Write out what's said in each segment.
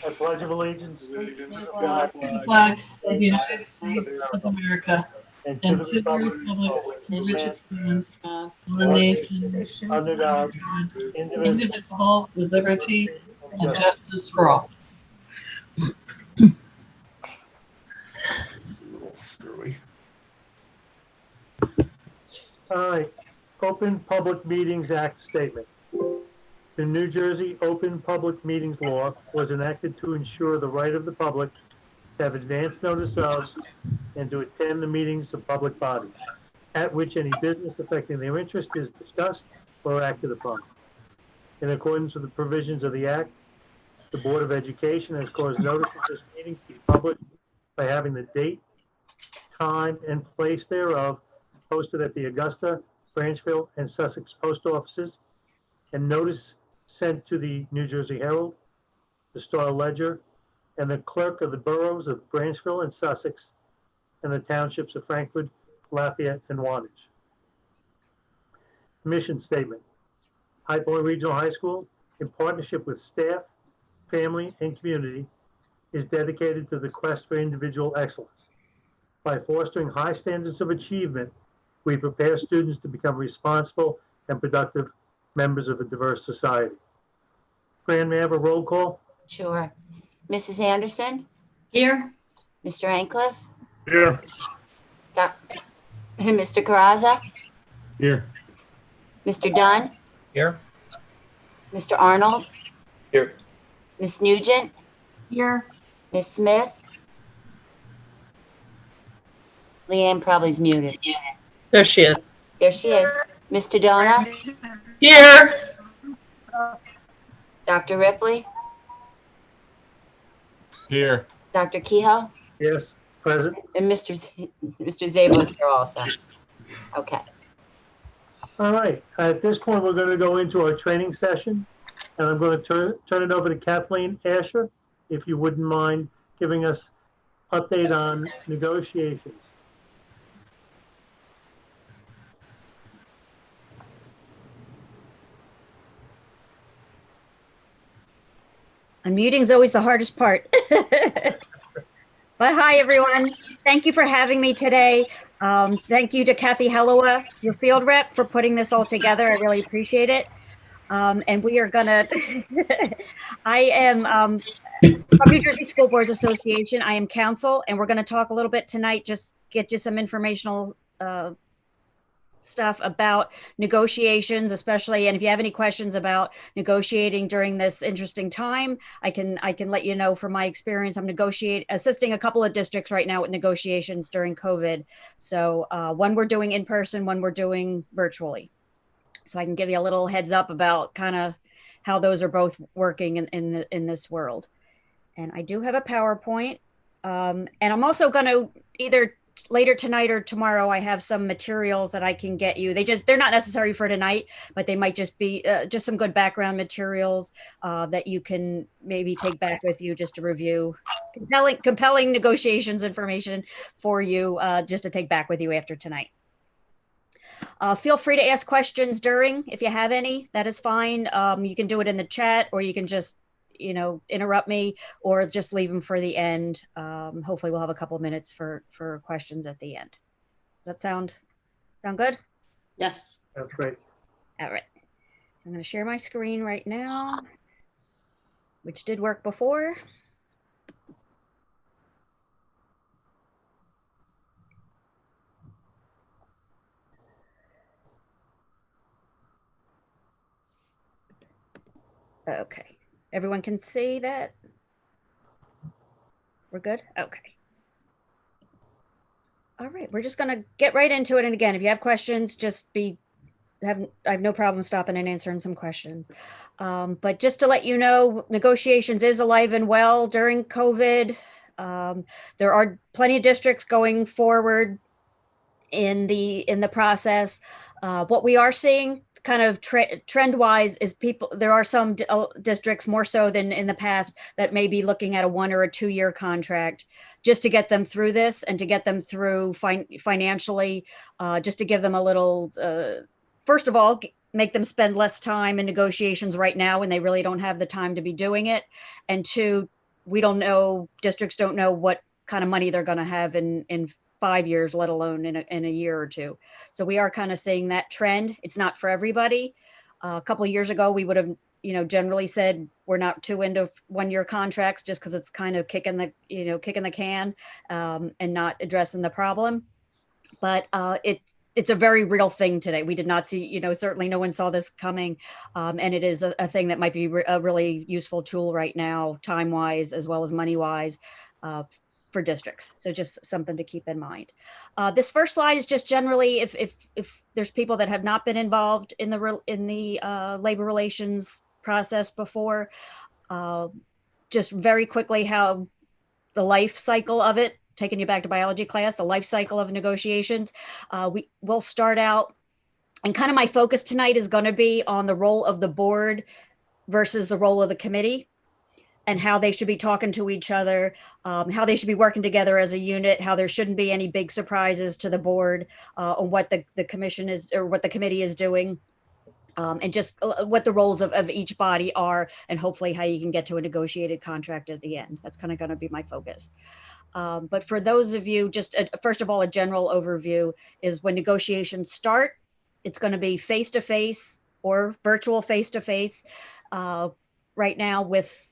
I pledge of allegiance to the flag of the United States of America and and to to the the republic republic for which it stands, Uh, one nation, under God, indivisible, indivisible, with liberty and and justice. justice for all. All right, Open Public Meetings Act statement. The New Jersey Open Public Meetings Law was enacted to ensure the right of the public to have advance notice of and to attend the meetings of public bodies, at which any business affecting their interest is discussed or acted upon. In accordance with the provisions of the Act, the Board of Education has caused notice of this meeting to be published by having the date, time, and place thereof posted at the Augusta, Branchville, and Sussex post offices, and notice sent to the New Jersey Herald, the Star Ledger, and the clerk of the boroughs of Branchville and Sussex, and the townships of Frankfurt, Lafayette, and Wantage. Mission statement. High Point Regional High School, in partnership with staff, family, and community, is dedicated to the quest for individual excellence. By fostering high standards of achievement, we prepare students to become responsible and productive members of a diverse society. Fran, may I have a roll call? Sure. Mrs. Anderson, Here, Mr. Ancliffe, Here. Mr. Caraza, Here. Mr. Dunn, Here. Mr. Arnold, Here. Miss Nugent, here, Miss Smith. Leanne probably's muted. there she is. There she is. Mr. Dona, Here, Dr. Ripley, Here. Dr. Kehoe, Yes, present. and Mr. Zabel is here also. Okay. All right, at this point, we're going to go into our training session, and I'm going to turn it over to Kathleen Asher, if you wouldn't mind giving us update on negotiations. Unmuting is always the hardest part. But hi, everyone. Thank you for having me today. Thank you to Kathy Hellowa, your field rep, for putting this all together. I really appreciate it. And we are gonna, I am from New Jersey School Boards Association. I am counsel, and we're gonna talk a little bit tonight, just get you some informational stuff about negotiations, especially, and if you have any questions about negotiating during this interesting time, I can let you know from my experience. I'm assisting a couple of districts right now with negotiations during COVID. So one we're doing in person, one we're doing virtually. So I can give you a little heads up about kind of how those are both working in this world. And I do have a PowerPoint, and I'm also going to either later tonight or tomorrow, I have some materials that I can get you. They're not necessary for tonight, but they might just be just some good background materials that you can maybe take back with you just to review. Compelling negotiations information for you just to take back with you after tonight. Feel free to ask questions during, if you have any, that is fine. You can do it in the chat, or you can just interrupt me, or just leave them for the end. Hopefully we'll have a couple of minutes for questions at the end. Does that sound good? yes. That's great. All right. So I'm going to share my screen right now, which did work before. Okay. Everyone can see that? We're good? Okay. All right, we're just gonna get right into it. And again, if you have questions, I have no problem stopping and answering some questions. But just to let you know, negotiations is alive and well during COVID. There are plenty of districts going forward in the process. What we are seeing kind of trend wise is there are some districts more so than in the past that may be looking at a 1 or a 2 year contract just to get them through this and to get them through financially, just to give them a little, first of all, make them spend less time in negotiations right now when they really don't have the time to be doing it. And two, we don't know, districts don't know what kind of money they're going to have in 5 years, let alone in a year or two. So we are kind of seeing that trend. It's not for everybody. A couple of years ago, we would have, generally said we're not too into 1-year contracts just because it's kind of kicking the can and not addressing the problem. But it's a very real thing today. We did not see, certainly no one saw this coming. And it is a thing that might be a really useful tool right now, time-wise, as well as money-wise, for districts. So just something to keep in mind. This first slide is just generally if there's people that have not been involved in the labor relations process before, just very quickly how the life cycle of it, taking you back to biology class, the life cycle of negotiations. We will start out, and kind of my focus tonight is going to be on the role of the board versus the role of the committee, and how they should be talking to each other, how they should be working together as a unit, how there shouldn't be any big surprises to the board on what the commission is or what the committee is doing. And just what the roles of each body are, and hopefully how you can get to a negotiated contract at the end. That's kind of going to be my focus. But for those of you, just first of all, a general overview is when negotiations start, it's going to be face-to-face or virtual face-to-face right now with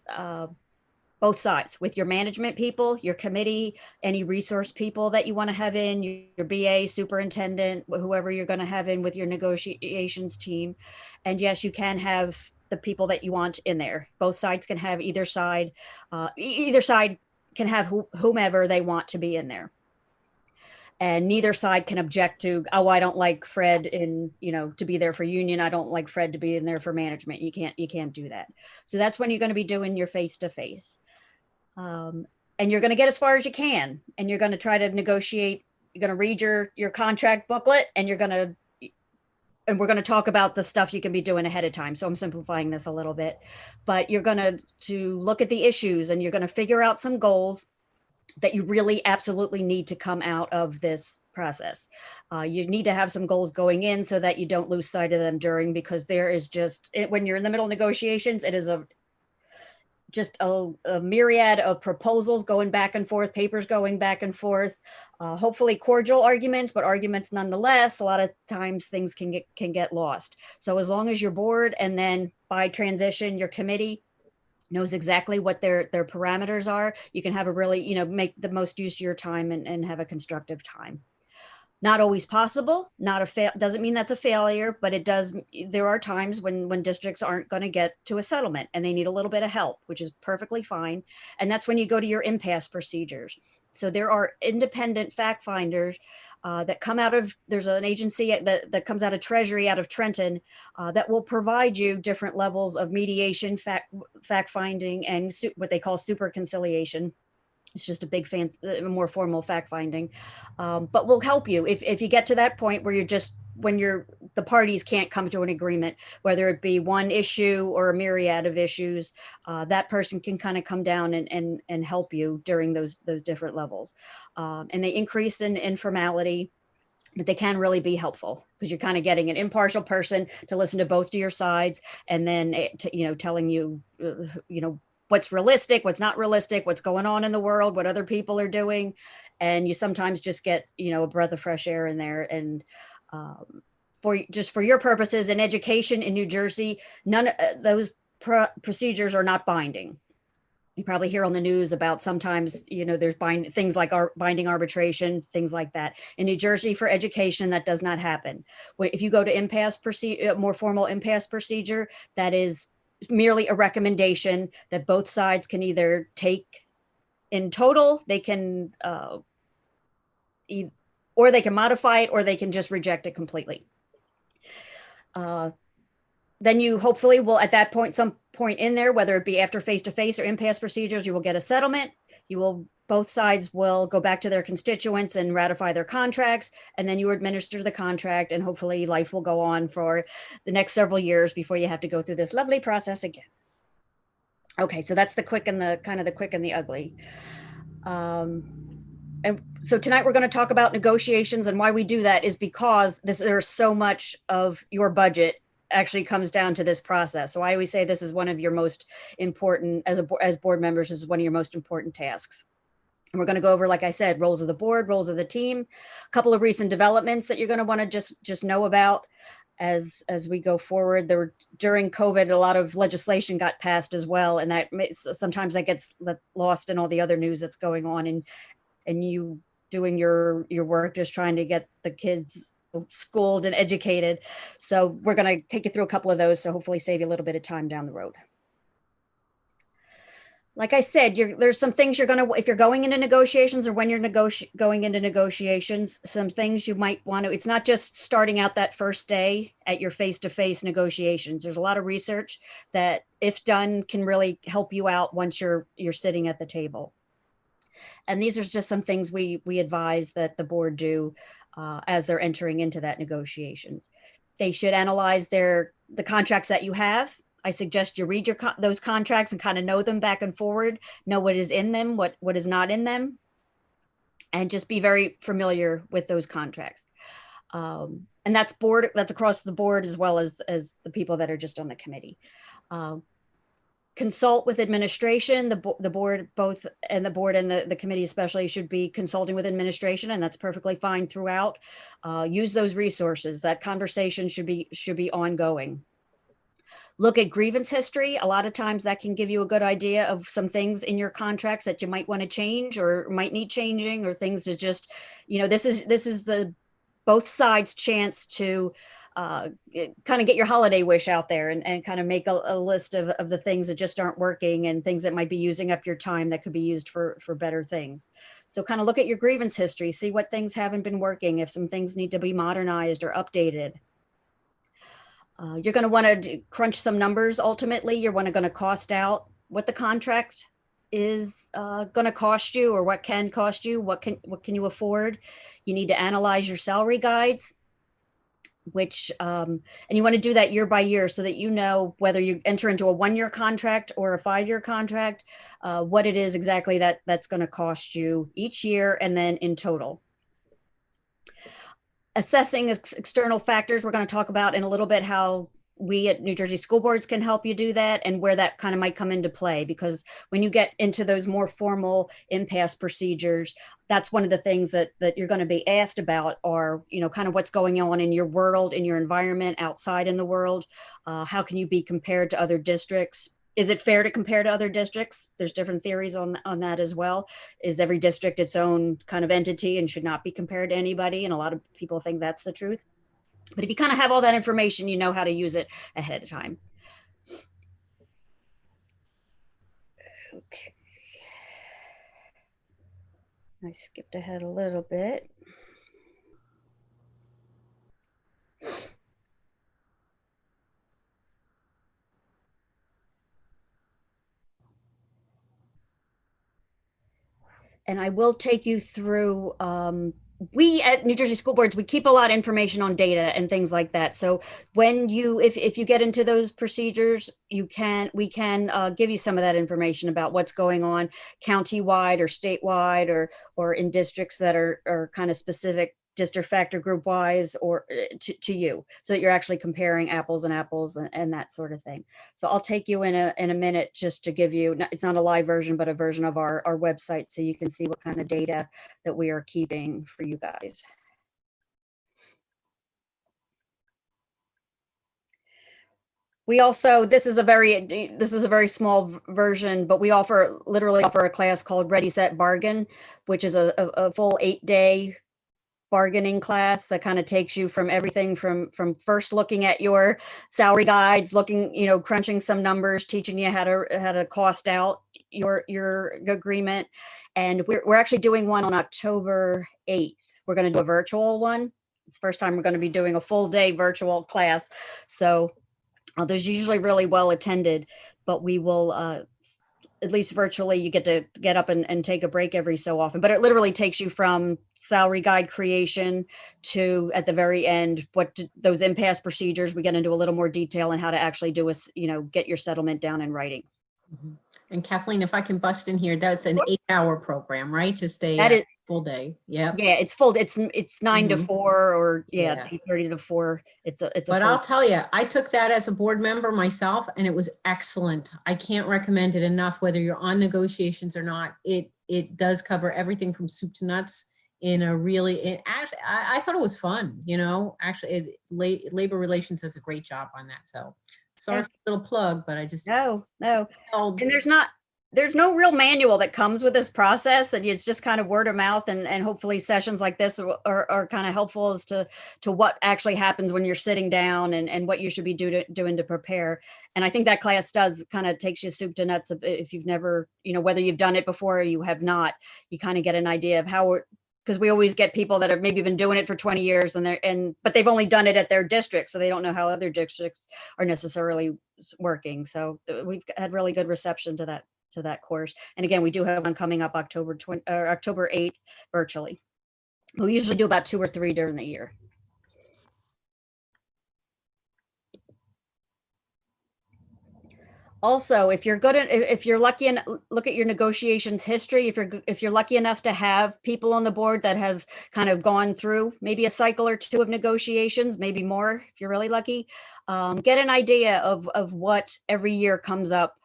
both sides, with your management people, your committee, any resource people that you want to have in, your BA, superintendent, whoever you're going to have in with your negotiations team. And yes, you can have the people that you want in there. Both sides can have either side can have whomever they want to be in there. And neither side can object to, oh, I don't like Fred to be there for union. I don't like Fred to be in there for management. You can't do that. So that's when you're going to be doing your face-to-face. And you're going to get as far as you can, and you're going to try to negotiate. You're going to read your contract booklet, and we're going to talk about the stuff you can be doing ahead of time. So I'm simplifying this a little bit, but you're going to look at the issues, and you're going to figure out some goals that you really absolutely need to come out of this process. You need to have some goals going in so that you don't lose sight of them during, because there is when you're in the middle of negotiations, it is just a myriad of proposals going back and forth, papers going back and forth, hopefully cordial arguments, but arguments nonetheless. A lot of times things can get lost. So as long as your board, and then by transition, your committee knows exactly what their parameters are, you can have a really, make the most use of your time and have a constructive time. Not always possible, doesn't mean that's a failure, but it does. There are times when districts aren't going to get to a settlement and they need a little bit of help, which is perfectly fine. And that's when you go to your impasse procedures. So there are independent fact finders that come out of, there's an agency that comes out of Treasury, out of Trenton, that will provide you different levels of mediation, fact finding, and what they call super conciliation. It's just a big more formal fact finding, but will help you if you get to that point where the parties can't come to an agreement, whether it be one issue or a myriad of issues. That person can kind of come down and help you during those different levels, and they increase in informality, but they can really be helpful because you're kind of getting an impartial person to listen to both of your sides, and then telling you what's realistic, what's not realistic, what's going on in the world, what other people are doing. And you sometimes just get, a breath of fresh air in there. And for your purposes in education in New Jersey, none of those procedures are not binding. You probably hear on the news about sometimes, there's things like binding arbitration, things like that. In New Jersey for education, that does not happen. If you go to more formal impasse procedure, that is merely a recommendation that both sides can either take in total, they can, or they can modify it, or they can just reject it completely. Then you hopefully will, at that point, some point in there, whether it be after face-to-face or impasse procedures, you will get a settlement. Both sides will go back to their constituents and ratify their contracts, and then you administer the contract, and hopefully life will go on for the next several years before you have to go through this lovely process again. Okay, so that's the quick and the ugly. And so tonight we're going to talk about negotiations, and why we do that is because there's so much of your budget actually comes down to this process. So I always say this is one of your most important, as board members, this is one of your most important tasks. And we're going to go over, like I said, roles of the board, roles of the team, a couple of recent developments that you're going to want to just know about as we go forward. During COVID, a lot of legislation got passed as well, and sometimes that gets lost in all the other news that's going on, and you doing your work just trying to get the kids schooled and educated. So we're going to take you through a couple of those, so hopefully save you a little bit of time down the road. Like I said, there's some things you're going to, if you're going into negotiations or when you're going into negotiations, some things you might want to, it's not just starting out that first day at your face-to-face negotiations. There's a lot of research that, if done, can really help you out once you're sitting at the table. And these are just some things we advise that the board do as they're entering into that negotiations. They should analyze the contracts that you have. I suggest you read those contracts and kind of know them back and forward, know what is in them, what is not in them, and just be very familiar with those contracts. And that's across the board, as well as the people that are just on the committee. Consult with administration. The board, both, and the board and the committee especially, should be consulting with administration, and that's perfectly fine throughout. Use those resources. That conversation should be ongoing. Look at grievance history. A lot of times that can give you a good idea of some things in your contracts that you might want to change or might need changing, or things that just, this is the both sides' chance to kind of get your holiday wish out there and kind of make a list of the things that just aren't working and things that might be using up your time that could be used for better things. So kind of look at your grievance history, see what things haven't been working, if some things need to be modernized or updated. You're going to want to crunch some numbers. Ultimately, you're going to cost out what the contract is going to cost you, or what can cost you, what can you afford. You need to analyze your salary guides, which and you want to do that year by year so that you know whether you enter into a 1-year contract or a 5-year contract, what it is exactly that's going to cost you each year and then in total. Assessing external factors, we're going to talk about in a little bit how we at New Jersey School Boards can help you do that, and where that kind of might come into play, because when you get into those more formal impasse procedures, that's one of the things that you're going to be asked about are, kind of what's going on in your world, in your environment, outside in the world. How can you be compared to other districts? Is it fair to compare to other districts? There's different theories on that as well. Is every district its own kind of entity and should not be compared to anybody? And a lot of people think that's the truth. But if you kind of have all that information, you know how to use it ahead of time. Okay. I skipped ahead a little bit. And I will take you through, we at New Jersey School Boards, we keep a lot of information on data and things like that. So when if you get into those procedures, we can give you some of that information about what's going on county-wide or statewide or in districts that are kind of specific district factor group wise or to you, so that you're actually comparing apples and apples and that sort of thing. So I'll take you in a minute just to give you, it's not a live version, but a version of our website, so you can see what kind of data that we are keeping for you guys. We also, this is a very small version, but we literally offer a class called Ready, Set, Bargain, which is a full 8-day bargaining class that kind of takes you from everything from first looking at your salary guides, crunching some numbers, teaching you how to cost out your agreement. And we're actually doing one on October 8th. We're going to do a virtual one. It's the first time we're going to be doing a full day virtual class. So those usually really well attended, but we will at least virtually, you get to get up and take a break every so often. But it literally takes you from salary guide creation to, at the very end, those impasse procedures. We get into a little more detail on how to actually get your settlement down in writing. Mm-hmm. And Kathleen, if I can bust in here, that's an 8-hour program, right? Just that full day. Yeah. Yeah, it's full. It's 9 to Mhm. 4 or Yeah. 8:30 to 4. It's a But full. I'll tell you, I took that as a board member myself, and it was excellent. I can't recommend it enough, whether you're on negotiations or not. It does cover everything from soup to nuts in a really, I thought it was fun, you know, actually labor relations does a great job on that. So sorry for a little plug, but I just No. held. And there's no real manual that comes with this process, and it's just kind of word of mouth, and hopefully sessions like this are kind of helpful as to what actually happens when you're sitting down and what you should be doing to prepare. And I think that class does kind of takes you soup to nuts if you've never, whether you've done it before or you have not, you kind of get an idea of how because we always get people that have maybe been doing it for 20 years but they've only done it at their district, so they don't know how other districts are necessarily working. So we've had really good reception to that course. And again, we do have one coming up October 8th virtually. We usually do about 2 or 3 during the year. Also, if you're lucky and look at your negotiations history, if you're lucky enough to have people on the board that have kind of gone through maybe a cycle or 2 of negotiations, maybe more if you're really lucky, get an idea of what every year comes up.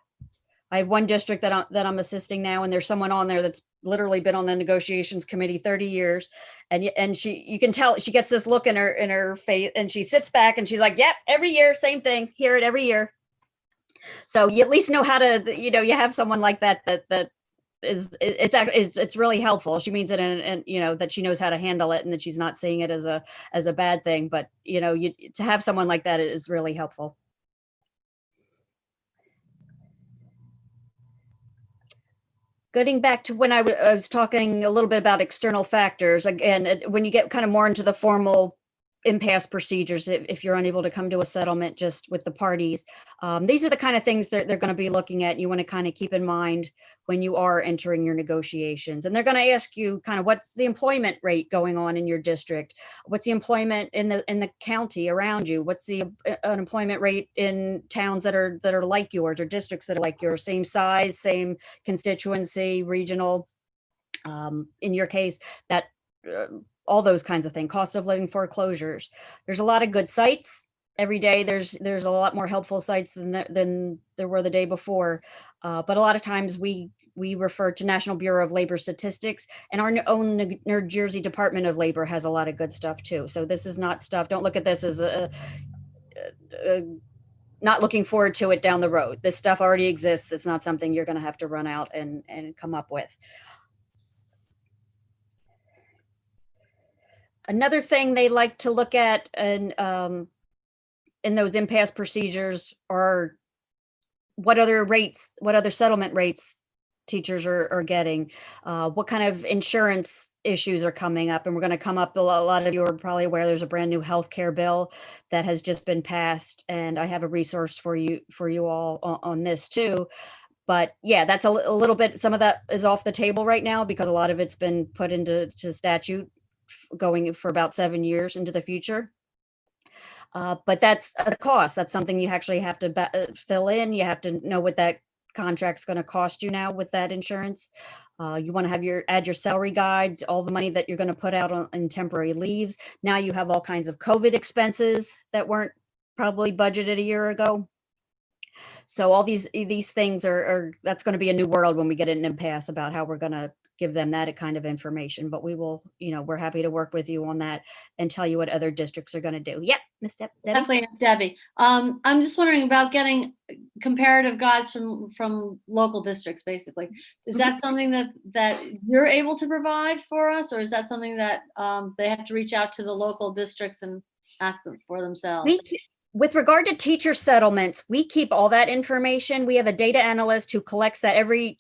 I have one district that I'm assisting now, and there's someone on there that's literally been on the negotiations committee 30 years, and you can tell she gets this look in her face, and she sits back and she's like, "Yep, every year, same thing. Hear it every year." So you at least know how to, you have someone like that it's really helpful. She means it, and that she knows how to handle it, and that she's not seeing it as a bad thing. But to have someone like that is really helpful. Getting back to when I was talking a little bit about external factors, again, when you get kind of more into the formal impasse procedures, if you're unable to come to a settlement just with the parties, these are the kind of things that they're going to be looking at. You want to kind of keep in mind when you are entering your negotiations. And they're going to ask you kind of, what's the employment rate going on in your district? What's the employment in the county around you? What's the unemployment rate in towns that are like yours, or districts that are like yours, same size, same constituency, regional, in your case, that all those kinds of things, cost of living, foreclosures. There's a lot of good sites every day. There's a lot more helpful sites than there were the day before. But a lot of times we refer to National Bureau of Labor Statistics, and our own New Jersey Department of Labor has a lot of good stuff too. So this is not stuff, don't look at this as not looking forward to it down the road. This stuff already exists. It's not something you're going to have to run out and come up with. Another thing they like to look at in those impasse procedures are what other settlement rates teachers are getting, what kind of insurance issues are coming up. And we're going to come up, a lot of you are probably aware there's a brand new healthcare bill that has just been passed, and I have a resource for you all on this too. But yeah, that's a little bit, some of that is off the table right now because a lot of it's been put into statute going for about 7 years into the future. But that's a cost. That's something you actually have to fill in. You have to know what that contract's going to cost you now with that insurance. You want to have add your salary guides, all the money that you're going to put out in temporary leaves. Now you have all kinds of COVID expenses that weren't probably budgeted a year ago. So all these things that's going to be a new world when we get an impasse about how we're going to give them that kind of information. But we will, we're happy to work with you on that and tell you what other districts are going to do. Yep, Ms. Debbie. Definitely, Debbie. I'm just wondering about getting comparative guides from local districts, basically. Is that something that you're able to provide for us, or is that something that they have to reach out to the local districts and ask them for themselves? With regard to teacher settlements, we keep all that information. We have a data analyst who collects that every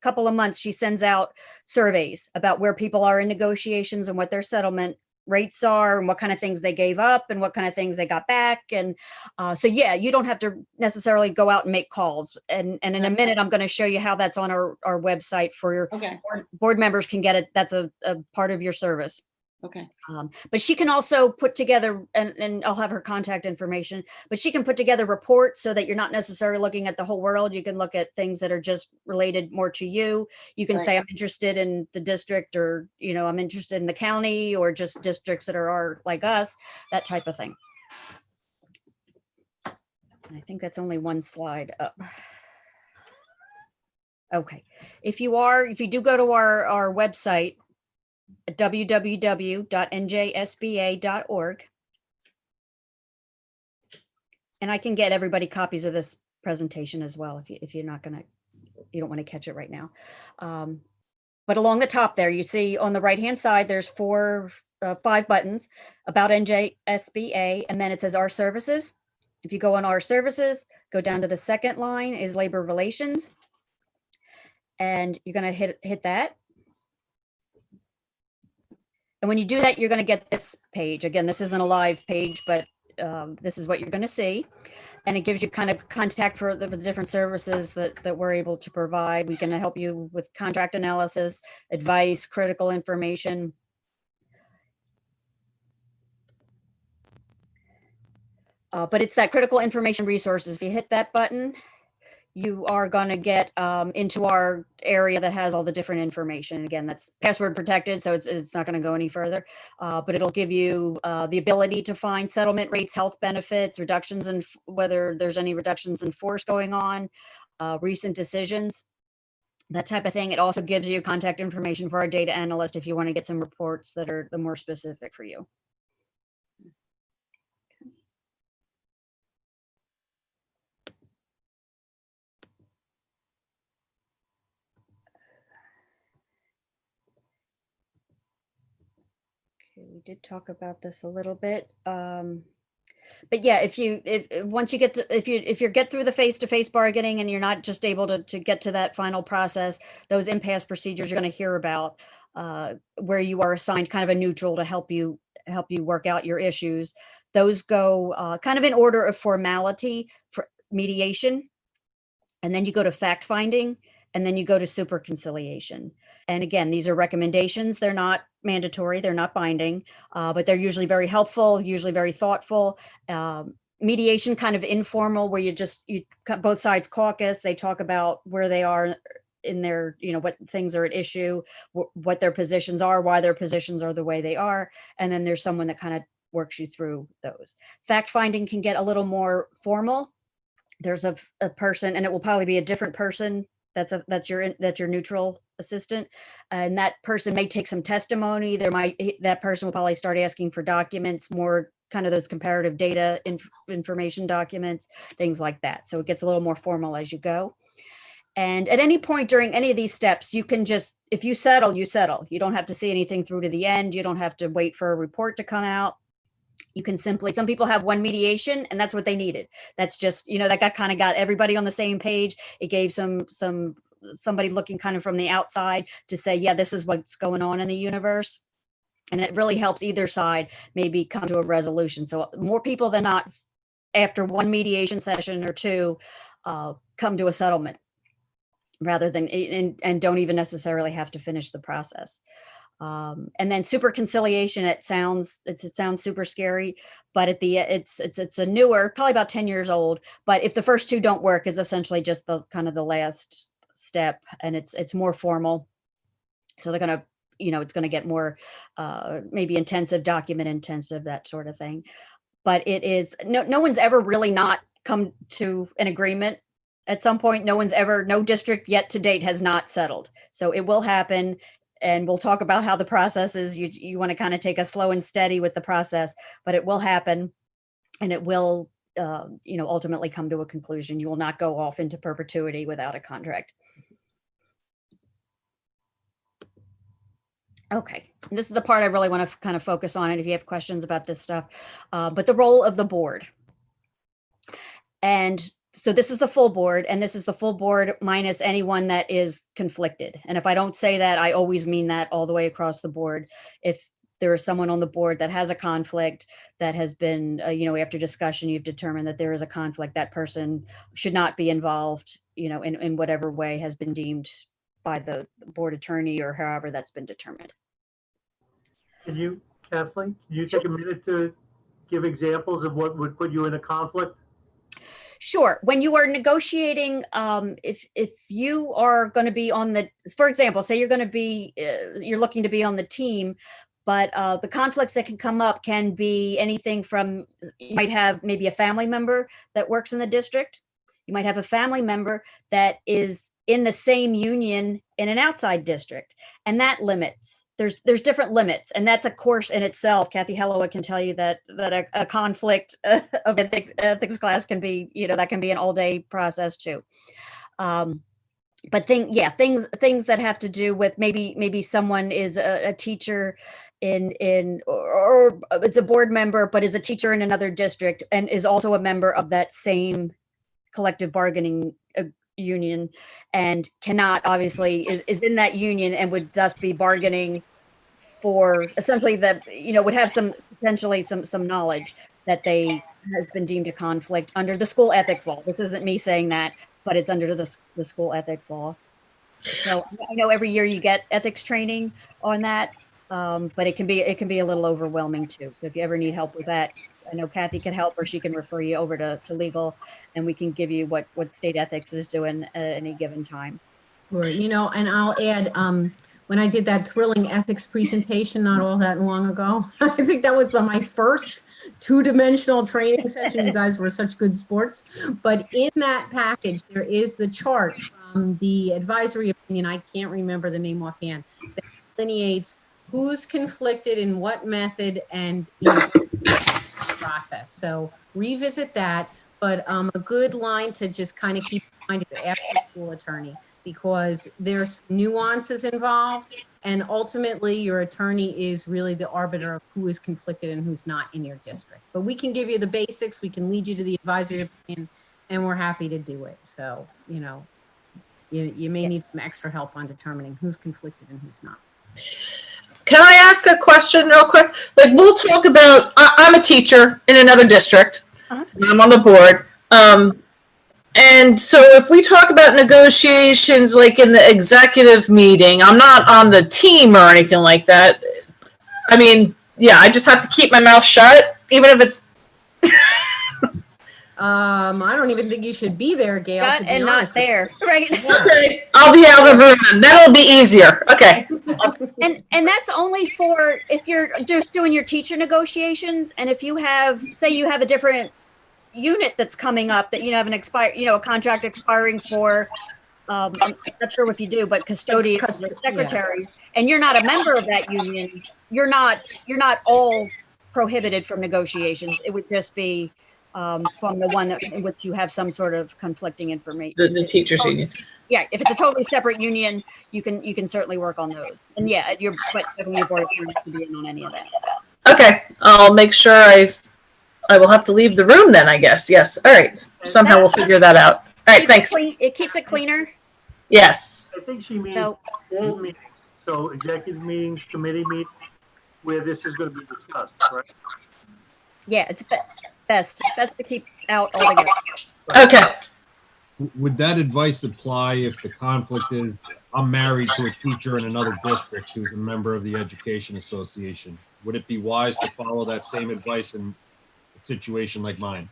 couple of months. She sends out surveys about where people are in negotiations and what their settlement rates are and what kind of things they gave up and what kind of things they got back. And so, yeah, you don't have to necessarily go out and make calls. And in a minute, I'm going to show you how that's on our website for your board members can get it. That's a part of your service. Okay. But she can also put together, and I'll have her contact information, but she can put together reports so that you're not necessarily looking at the whole world. You can look at things that are just related more to you. You can Right. say, I'm interested in the district, or, you know, I'm interested in the county, or just districts that are like us, that type of thing. And I think that's only one slide up. Okay. If you do go to our website, at www.njsba.org. And I can get everybody copies of this presentation as well, if you're not gonna, you don't want to catch it right now. But along the top there, you see on the right-hand side, there's 5 buttons about NJSBA, and then it says Our Services. If you go on Our Services, go down to the second line is Labor Relations. And you're gonna hit that. And when you do that, you're going to get this page. Again, this isn't a live page, but this is what you're going to see. And it gives you kind of contact for the different services that we're able to provide. We can help you with contract analysis, advice, critical information. But it's that critical information resources. If you hit that button, you are going to get into our area that has all the different information. Again, that's password protected, so it's not going to go any further. But it'll give you the ability to find settlement rates, health benefits, reductions in whether there's any reductions in force going on, recent decisions, that type of thing. It also gives you contact information for our data analyst if you want to get some reports that are the more specific for you. We did talk about this a little bit, but yeah, if you get through the face-to-face bargaining and you're not just able to get to that final process, those impasse procedures you're going to hear about, where you are assigned kind of a neutral to help you work out your issues. Those go kind of in order of formality for mediation, and then you go to fact finding, and then you go to super conciliation. And again, these are recommendations. They're not mandatory. They're not binding, but they're usually very helpful, usually very thoughtful. Mediation, kind of informal, where you both sides caucus. They talk about where they are in their, what things are at issue, what their positions are, why their positions are the way they are. And then there's someone that kind of works you through those. Fact finding can get a little more formal. There's a person, and it will probably be a different person that's your neutral assistant, and that person may take some testimony. That person will probably start asking for documents, more kind of those comparative data information documents, things like that. So it gets a little more formal as you go. And at any point during any of these steps, you can just, if you settle, you settle. You don't have to see anything through to the end. You don't have to wait for a report to come out. You can simply, some people have one mediation and that's what they needed. That's just, that kind of got everybody on the same page. It gave somebody looking kind of from the outside to say, yeah, this is what's going on in the universe. And it really helps either side maybe come to a resolution. So more people than not, after one mediation session or two, come to a settlement rather than, and don't even necessarily have to finish the process. And then super conciliation, it sounds super scary, but it's a newer, probably about 10 years old, but if the first two don't work, it's essentially just the kind of the last step, and it's more formal. So they're going to, it's going to get more maybe intensive, document intensive, that sort of thing. But it is, no one's ever really not come to an agreement. At some point, no district yet to date has not settled. So it will happen. And we'll talk about how the process is. You want to kind of take a slow and steady with the process, but it will happen, and it will, ultimately come to a conclusion. You will not go off into perpetuity without a contract. Okay, and this is the part I really want to kind of focus on, and if you have questions about this stuff, but the role of the board. And so this is the full board, and this is the full board minus anyone that is conflicted. And if I don't say that, I always mean that all the way across the board. If there is someone on the board that has a conflict that has been, after discussion, you've determined that there is a conflict, that person should not be involved, in whatever way has been deemed by the board attorney or however that's been determined. Can you Kathleen, can you take a minute to give examples of what would put you in a conflict? Sure. When you are negotiating, if you are going to be on the, for example, say you're going to be, you're looking to be on the team, but the conflicts that can come up can be anything from, you might have maybe a family member that works in the district. You might have a family member that is in the same union in an outside district, and that limits. There's different limits, and that's a course in itself. Kathy Hellowa can tell you that a conflict of ethics class can be, that can be an all-day process too. But things that have to do with maybe someone is a teacher or it's a board member, but is a teacher in another district and is also a member of that same collective bargaining union, and cannot obviously is in that union and would thus be bargaining for essentially that, would have some potentially some knowledge that they has been deemed a conflict under the school ethics law. This isn't me saying that, but it's under the school ethics law. So I know every year you get ethics training on that, but it can be a little overwhelming too. So if you ever need help with that, I know Kathy can help, or she can refer you over to legal, and we can give you what state ethics is doing at any given time. Sure, and I'll add, when I did that thrilling ethics presentation not all that long ago, I think that was my first two-dimensional training session. You guys were such good sports. But in that package, there is the chart from the advisory opinion. I can't remember the name offhand. That delineates who's conflicted in what method and process. So revisit that. But a good line to just kind of keep in mind is ask the school attorney, because there's nuances involved, and ultimately your attorney is really the arbiter of who is conflicted and who's not in your district. But we can give you the basics, we can lead you to the advisory opinion, and we're happy to do it. So, you may need some extra help on determining who's conflicted and who's not. Can I ask a question real quick? Like, we'll talk about, I'm a teacher in another district. Uh-huh. I'm on the board. And so if we talk about negotiations, like in the executive meeting, I'm not on the team or anything like that. I mean, yeah, I just have to keep my mouth shut, even if it's. I don't even think you should be there, Gail, to be and honest. not there, right? Okay, I'll be out of the room. That'll be easier. Okay. And that's only for if you're just doing your teacher negotiations, and if you have, say you have a different unit that's coming up that have a contract expiring for, I'm not sure if you do, but custodians, secretaries, and you're not a member of that union, you're not all prohibited from negotiations. It would just be from the one in which you have some sort of conflicting information. The teachers union. Yeah, if it's a totally separate union, you can certainly work on those. And yeah, but your board to be in on any of that. Okay, I'll make sure I will have to leave the room then, I guess. Yes. All right. Somehow we'll figure that out. All right. Thanks. It keeps it cleaner. Yes. I think she means all meetings, so executive meetings, committee meetings, where this is going to be discussed, right? Yeah, it's best to keep out altogether. Okay. Would that advice apply if the conflict is, I'm married to a teacher in another district who's a member of the Education Association? Would it be wise to follow that same advice in a situation like mine?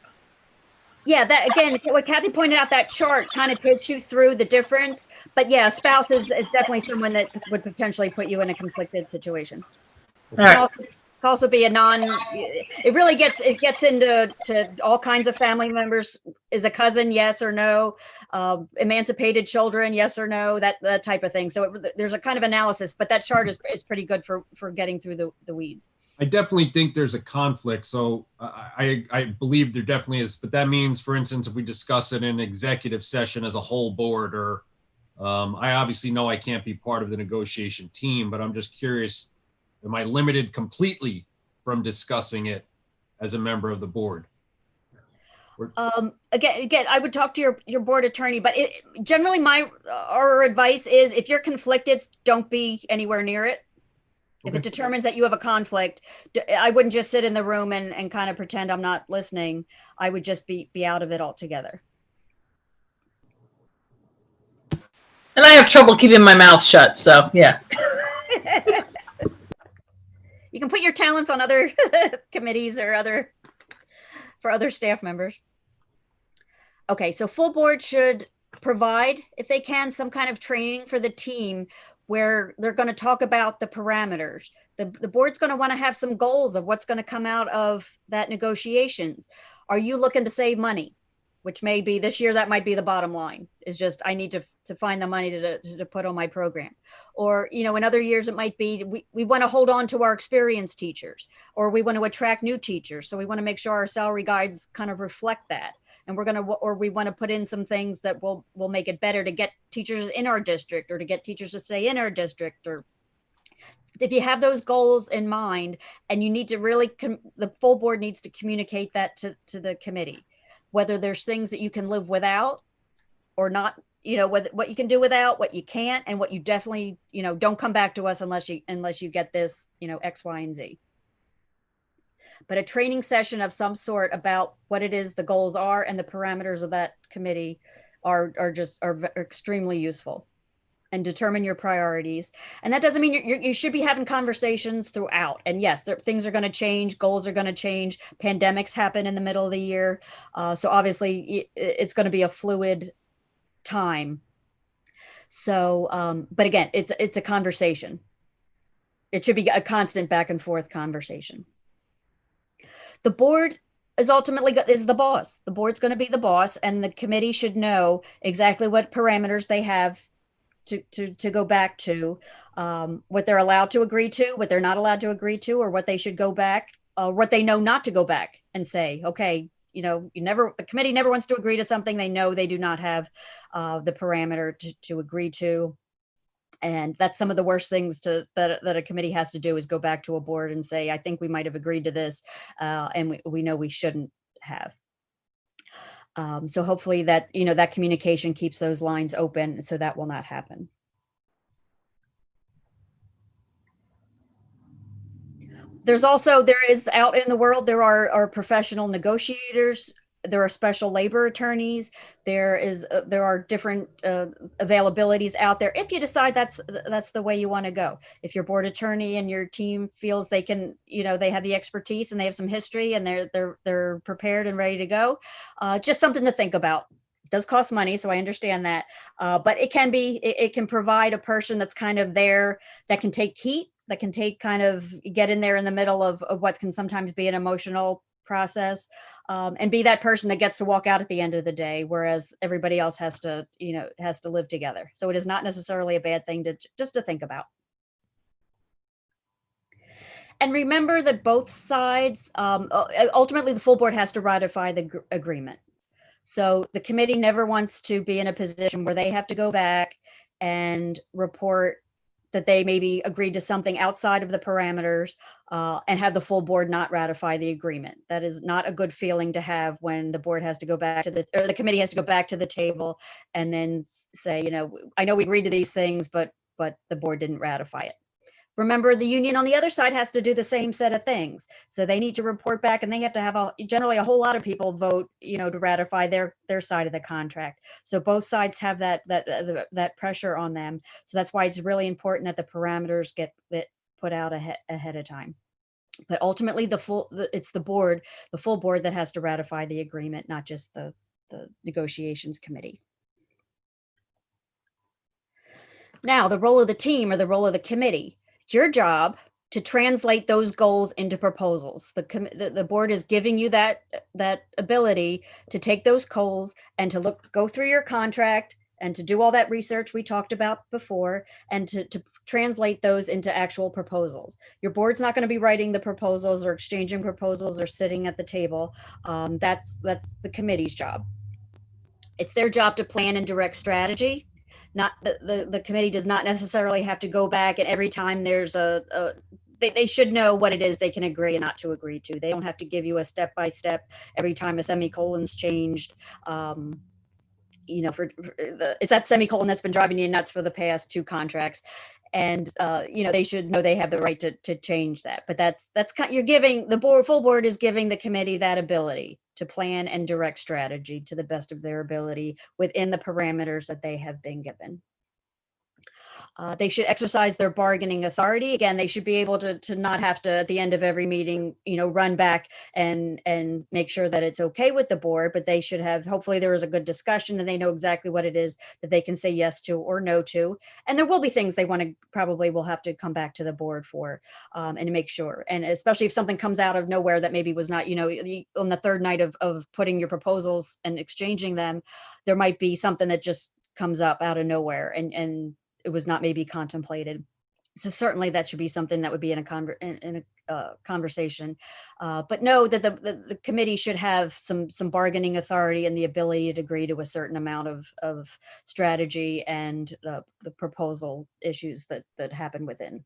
Yeah, that again, what Kathy pointed out, that chart kind of takes you through the difference. But yeah, a spouse is definitely someone that would potentially put you in a conflicted situation. All right. It can also be a it really gets into all kinds of family members. Is a cousin, yes or no? Emancipated children, yes or no? That type of thing. So there's a kind of analysis, but that chart is pretty good for getting through the weeds. I definitely think there's a conflict. So I believe there definitely is, but that means, for instance, if we discuss it in executive session as a whole board, or I obviously know I can't be part of the negotiation team, but I'm just curious, am I limited completely from discussing it as a member of the board? Again, I would talk to your board attorney, but generally our advice is if you're conflicted, don't be anywhere near it. If it determines that you have a conflict, I wouldn't just sit in the room and kind of pretend I'm not listening. I would just be out of it altogether. And I have trouble keeping my mouth shut, so yeah. You can can put your talents on other committees or for other staff members. Okay, so full board should provide, if they can, some kind of training for the team where they're going to talk about the parameters. The board's going to want to have some goals of what's going to come out of that negotiations. Are you looking to save money? Which may be this year, that might be the bottom line, is just I need to find the money to put on my program. Or, you know, in other years, it might be we want to hold on to our experienced teachers, or we want to attract new teachers. So we want to make sure our salary guides kind of reflect that. And we want to put in some things that will make it better to get teachers in our district, or to get teachers to stay in our district. Or if you have those goals in mind, and you need to really, the full board needs to communicate that to the committee, whether there's things that you can live without or not, you know, what you can do without, what you can't, and what you definitely, you know, don't come back to us unless you get this, you know, X, Y, and Z. But a training session of some sort about what it is the goals are and the parameters of that committee are extremely useful, and determine your priorities. And that doesn't mean you should be having conversations throughout. And yes, things are going to change. Goals are going to change. Pandemics happen in the middle of the year. So obviously it's going to be a fluid time. So, but again, it's a conversation. It should be a constant back and forth conversation. The board is ultimately the boss. The board's going to be the boss, and the committee should know exactly what parameters they have to go back to, what they're allowed to agree to, what they're not allowed to agree to, or what they should go back, what they know not to go back and say, okay, you know, the committee never wants to agree to something they know they do not have the parameter to agree to. And that's some of the worst things that a committee has to do, is go back to a board and say, I think we might have agreed to this, and we know we shouldn't have. So hopefully that, you know, that communication keeps those lines open, so that will not happen. There is out in the world, there are professional negotiators. There are special labor attorneys. There are different availabilities out there. If you decide that's the way you want to go, if your board attorney and your team feels they can, you know, they have the expertise and they have some history and they're prepared and ready to go, just something to think about. It does cost money, so I understand that, but it can provide a person that's kind of there, that can take heat, that can get in there in the middle of what can sometimes be an emotional process, and be that person that gets to walk out at the end of the day, whereas everybody else has to live together. So it is not necessarily a bad thing just to think about. And remember that both sides, ultimately the full board has to ratify the agreement. So the committee never wants to be in a position where they have to go back and report that they maybe agreed to something outside of the parameters, and have the full board not ratify the agreement. That is not a good feeling to have, when the board has to go back to the committee has to go back to the table and then say, you know, I know we agreed to these things, but the board didn't ratify it. Remember, the union on the other side has to do the same set of things. So they need to report back, and they have to have generally a whole lot of people vote, you know, to ratify their side of the contract. So both sides have that pressure on them. So that's why it's really important that the parameters get put out ahead of time. But ultimately, it's the full board that has to ratify the agreement, not just the negotiations committee. Now, the role of the team, or the role of the committee. It's your job to translate those goals into proposals. The board is giving you that ability to take those goals and to go through your contract and to do all that research we talked about before, and to translate those into actual proposals. Your board's not going to be writing the proposals or exchanging proposals or sitting at the table. That's the committee's job. It's their job to plan and direct strategy. Not the committee does not necessarily have to go back, and every time there's they should know what it is they can agree and not to agree to. They don't have to give you a step-by-step every time a semicolon's changed. You know, it's that semicolon that's been driving you nuts for the past 2 contracts. And you know, they should know they have the right to change that. But you're giving the full board is giving the committee that ability to plan and direct strategy to the best of their ability within the parameters that they have been given. They should exercise their bargaining authority. Again, they should be able to not have to, at the end of every meeting, run back and make sure that it's okay with the board, but they should have, hopefully there is a good discussion and they know exactly what it is that they can say yes to or no to. And there will be things they probably will have to come back to the board for, and make sure. And especially if something comes out of nowhere that maybe was not, on the third night of putting your proposals and exchanging them, there might be something that just comes up out of nowhere and it was not maybe contemplated. So certainly that should be something that would be in a conversation. But know that the committee should have some bargaining authority and the ability to agree to a certain amount of strategy and the proposal issues that happen within.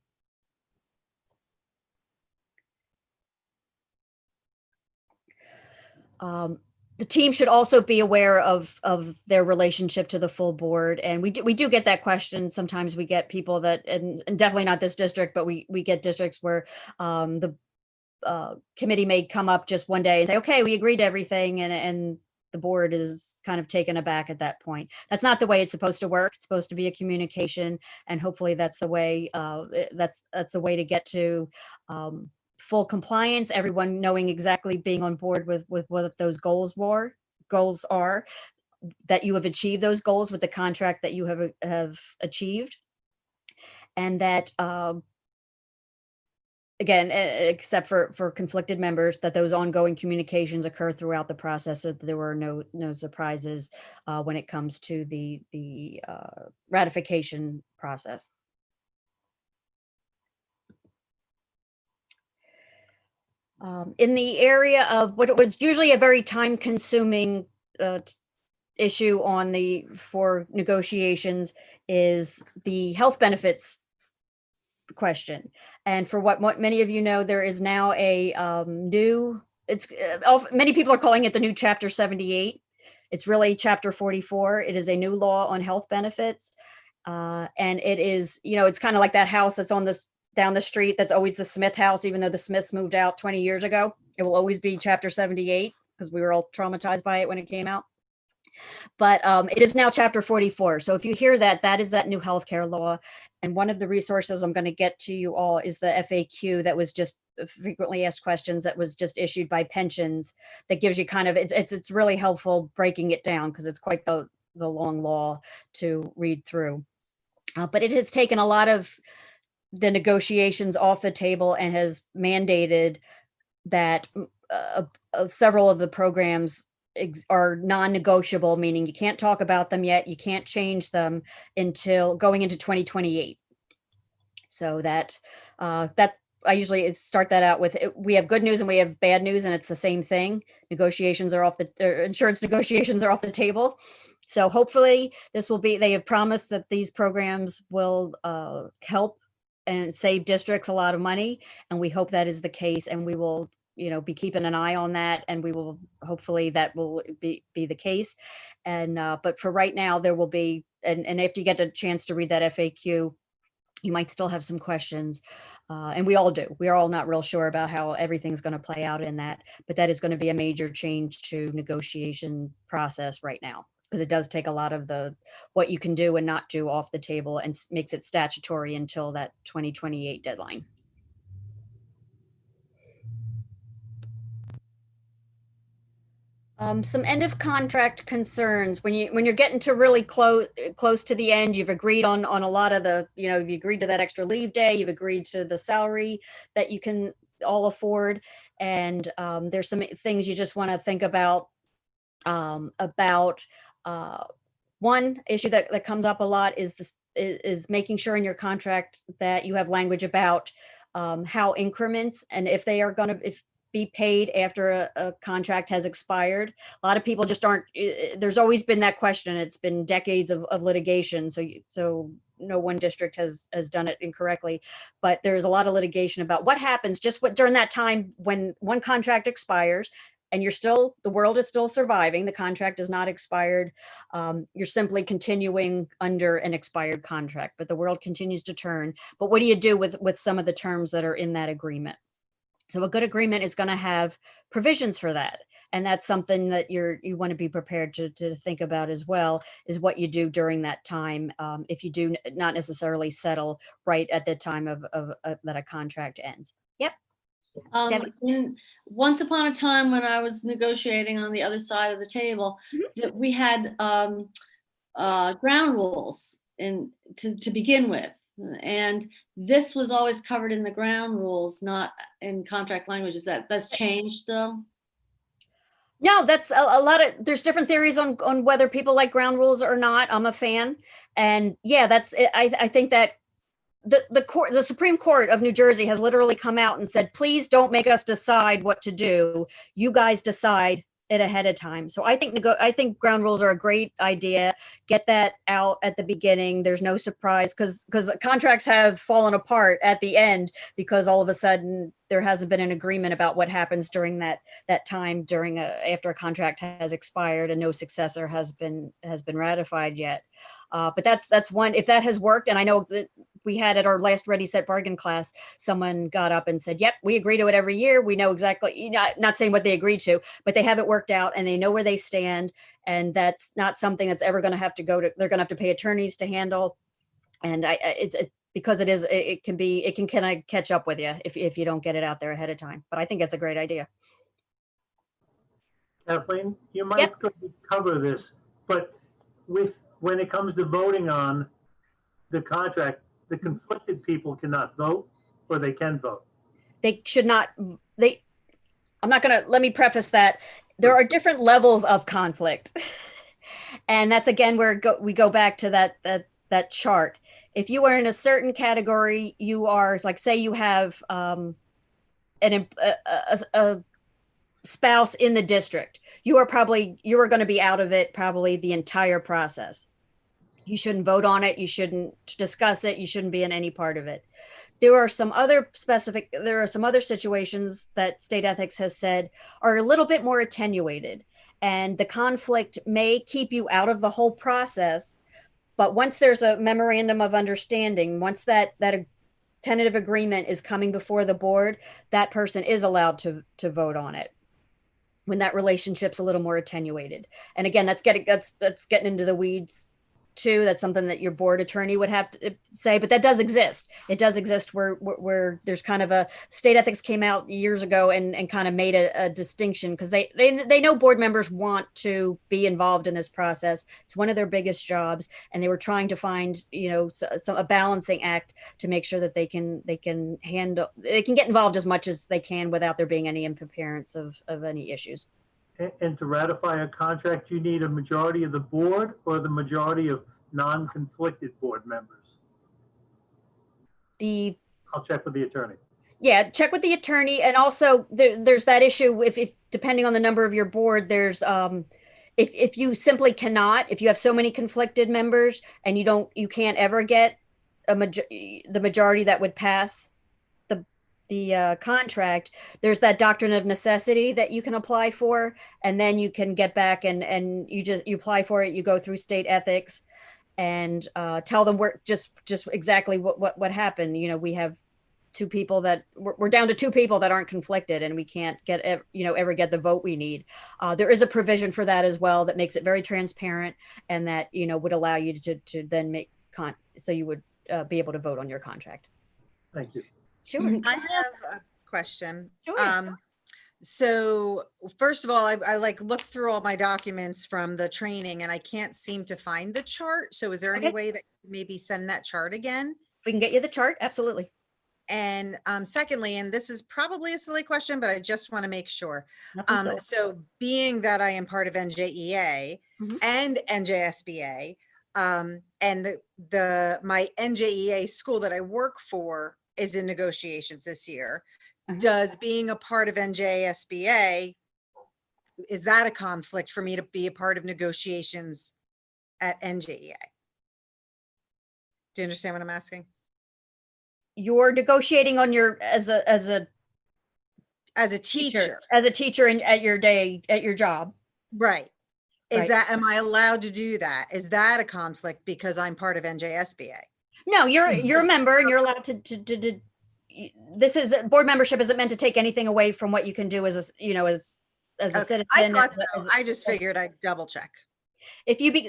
The team should also be aware of their relationship to the full board. And we do get that question. Sometimes we get people that, and definitely not this district, but we get districts where the committee may come up just one day and say, okay, we agreed to everything. And the board is kind of taken aback at that point. That's not the way it's supposed to work. It's supposed to be a communication. And hopefully that's the way, that's the way to get to full compliance, everyone knowing exactly, being on board with what those goals are, that you have achieved those goals with the contract that you have achieved. And that, again, except for conflicted members, that those ongoing communications occur throughout the process, so that there were no surprises when it comes to the ratification process. In the area of what was usually a very time-consuming issue for negotiations is the health benefits question. And for what many of you know, there is now a many people are calling it the new Chapter 78. It's really Chapter 44. It is a new law on health benefits. And it is, it's kind of like that house that's on down the street that's always the Smith house, even though the Smiths moved out 20 years ago. It will always be Chapter 78 because we were all traumatized by it when it came out. But it is now Chapter 44. So if you hear that is that new healthcare law. And one of the resources I'm going to get to you all is the FAQ that was just frequently asked questions that was just issued by Pensions, that gives you kind of, it's really helpful breaking it down because it's quite the long law to read through. But it has taken a lot of the negotiations off the table and has mandated that several of the programs are non-negotiable, meaning you can't talk about them yet, you can't change them until going into 2028. So that I usually start that out with, we have good news and we have bad news, and it's the same thing. Negotiations are insurance negotiations are off the table. So hopefully this will be, they have promised that these programs will help and save districts a lot of money. And we hope that is the case. And we will, be keeping an eye on that. And we will, hopefully that will be the case. And, but for right now, there will be, and after you get a chance to read that FAQ, you might still have some questions. And we all do. We are all not real sure about how everything's going to play out in that, but that is going to be a major change to negotiation process right now, because it does take a lot of what you can do and not do off the table and makes it statutory until that 2028 deadline. Some end of contract concerns. When you're getting to really close to the end, you've agreed on a lot of the, you've agreed to that extra leave day, you've agreed to the salary that you can all afford, and there's some things you just want to think about. One issue that comes up a lot is making sure in your contract that you have language about how increments, and if they are going to be paid after a contract has expired. A lot of people just aren't, there's always been that question. It's been decades of litigation. So no one district has done it incorrectly, but there's a lot of litigation about what happens during that time when one contract expires and the world is still surviving. The contract is not expired. You're simply continuing under an expired contract, but the world continues to turn. But what do you do with some of the terms that are in that agreement? So a good agreement is going to have provisions for that. And that's something that you want to be prepared to think about as well, is what you do during that time. If you do not necessarily settle right at the time of that a contract ends. Yep. Once upon a time when I was negotiating on the other side of the table, that we had ground rules to begin with. And this was always covered in the ground rules, not in contract languages. That's changed though? No, that's a lot of, there's different theories on whether people like ground rules or not. I'm a fan. And yeah, that's, I think that the Supreme Court of New Jersey has literally come out and said, please don't make us decide what to do. You guys decide it ahead of time. So I think ground rules are a great idea. Get that out at the beginning. There's no surprise because contracts have fallen apart at the end because all of a sudden there hasn't been an agreement about what happens during that time after a contract has expired and no successor has been ratified yet. But that's one, if that has worked, and I know that we had at our last Ready Set Bargain class, someone got up and said, yep, we agree to it every year. We know exactly, not saying what they agreed to, but they have it worked out and they know where they stand. And that's not something that's ever going to have to they're going to have to pay attorneys to handle. And because it can kind of catch up with you if you don't get it out there ahead of time. But I think it's a great idea. Kathleen, you might cover this, but when it comes to voting on the contract, the conflicted people cannot vote, or they can vote. They should not. Let me preface that there are different levels of conflict, and that's again where we go back to that chart. If you are in a certain category, you are like, say you have a spouse in the district, you are going to be out of it probably the entire process. You shouldn't vote on it. You shouldn't discuss it. You shouldn't be in any part of it. There are some other situations that state ethics has said are a little bit more attenuated, and the conflict may keep you out of the whole process. But once there's a memorandum of understanding, once that tentative agreement is coming before the board, that person is allowed to vote on it when that relationship's a little more attenuated. And again, that's getting into the weeds too. That's something that your board attorney would have to say, but that does exist. It does exist where there's kind of a state ethics came out years ago and kind of made a distinction because they know board members want to be involved in this process. It's one of their biggest jobs, and they were trying to find a balancing act to make sure that they can get involved as much as they can without there being any interference of any issues. And to ratify a contract, you need a majority of the board or the majority of non-conflicted board members? I'll check with the attorney. Yeah, check with the attorney. And also there's that issue if depending on the number of your board, there's if you simply cannot, if you have so many conflicted members and you can't ever get the majority that would pass the contract, there's that doctrine of necessity that you can apply for, and then you can get back and you apply for it. You go through state ethics and tell them just exactly what happened. We have two people that we're down to two people that aren't conflicted, and we can't ever get the vote we need. There is a provision for that as well that makes it very transparent, and that would allow you to then make so you would be able to vote on your contract. Thank you. Sure. I have a question. Sure. So first of all, I looked through all my documents from the training and I can't seem to find the chart. So is there any way that maybe send that chart again? We can get you the chart. Absolutely. And secondly, and this is probably a silly question, but I just want to make sure. So being that I am part of NJEA and NJSBA, and my NJEA school that I work for is in negotiations this year. Does being a part of NJSBA, is that a conflict for me to be a part of negotiations at NJEA? Do you understand what I'm asking? You're negotiating on as a teacher at your job. Right. Am I allowed to do that? Is that a conflict because I'm part of NJSBA? No, you're a member and you're allowed to this is board membership isn't meant to take anything away from what you can do as as a Okay, citizen. I thought as so. a- I just figured I'd double check. If you be,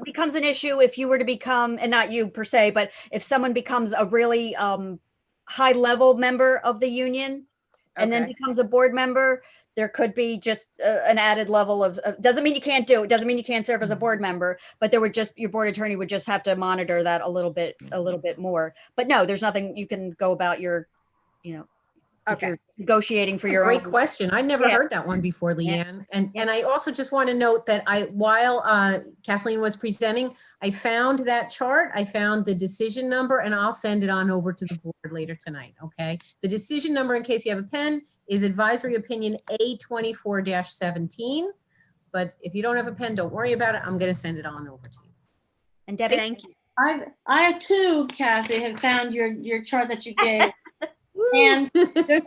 becomes an issue if you were to become, and not you per se, but if someone becomes a really high level member of the union and then Okay. becomes a board member, there could be just an added level of, doesn't mean you can't do it, doesn't mean you can't serve as a board member, but there would just, your board attorney would just have to monitor that a little bit more. But no, there's nothing you can go about your, you know, if Okay. you're negotiating for That's a your great own. question. I never Yeah. heard that one before, Yeah. Leanne. And I also just want to note that while Kathleen was presenting, I found that chart. I found the decision number, and I'll send it on over to the board later tonight. Okay. The decision number, in case you have a pen, is advisory opinion A24-17. But if you don't have a pen, don't worry about it. I'm going to send it on over to you. And Debbie? Thank you. I too, Kathy, have found your chart that you gave. And there's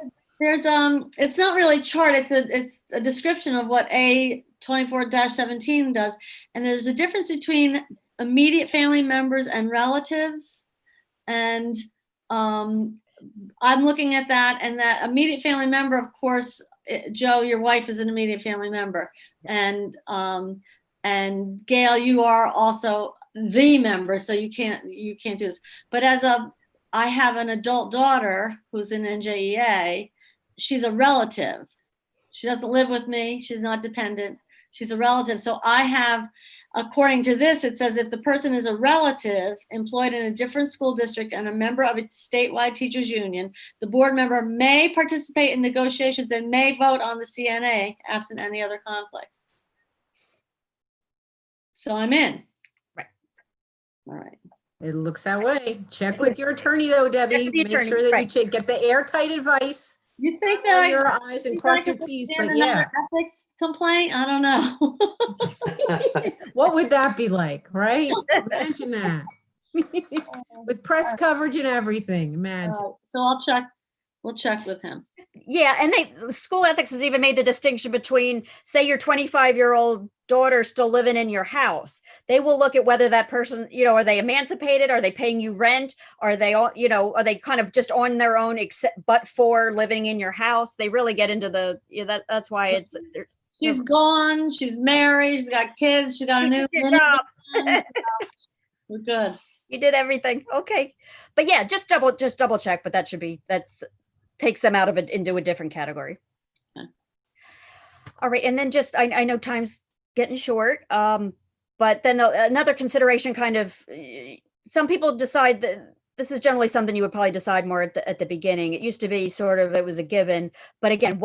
it's not really a chart, it's a description of what A24-17 does. And there's a difference between immediate family members and relatives. And I'm looking at that, and that immediate family member, of course, Joe, your wife is an immediate family member. And Gail, you are also the member, so you can't do this. But I have an adult daughter who's in NJEA. She's a relative. She doesn't live with me. She's not dependent. She's a relative. So I have, according to this, it says if the person is a relative employed in a different school district and a member of a statewide teachers union, the board member may participate in negotiations and may vote on the CNA absent any other conflicts. So I'm in. Right. All right. It looks that way. Check with your attorney though, Debbie. Check with the Make attorney, sure that right. you get the airtight advice. You think Cover that your eyes and cross your T's, but yeah. Ethics complaint? I don't know. What would that be like, right? Imagine that. With press coverage and everything, imagine. So we'll check with him. Yeah, and school ethics has even made the distinction between, say, your 25-year-old daughter still living in your house. They will look at whether that person, are they emancipated? Are they paying you rent? Are they all, are they kind of just on their own, but for living in your house? They really get into that's why it's. She's gone. She's married. She's got kids. She got a new job. We're good. You did everything. Okay. But yeah, just double check, but that's takes them out of it into a different category. Okay. All right. And then I know time's getting short. But then another consideration some people decide that this is generally something you would probably decide more at the beginning. It used to be it was a given, but again,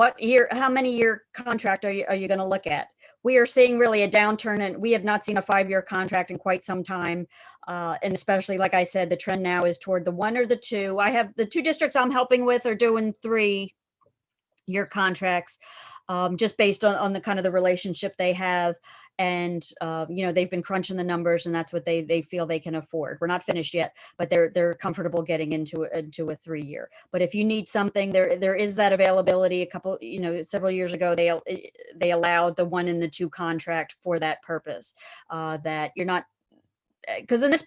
how many year contract are you going to look at? We are seeing really a downturn, and we have not seen a 5-year contract in quite some time. And especially, like I said, the trend now is toward the 1 or the 2. I have the 2 districts I'm helping with are doing 3-year contracts, just based on the kind of the relationship they have. And, they've been crunching the numbers, and that's what they feel they can afford. We're not finished yet, but they're comfortable getting into a 3-year. But if you need something, there is that availability. Several years ago, they allowed the 1 and the 2 contract for that purpose, that you're not, because in this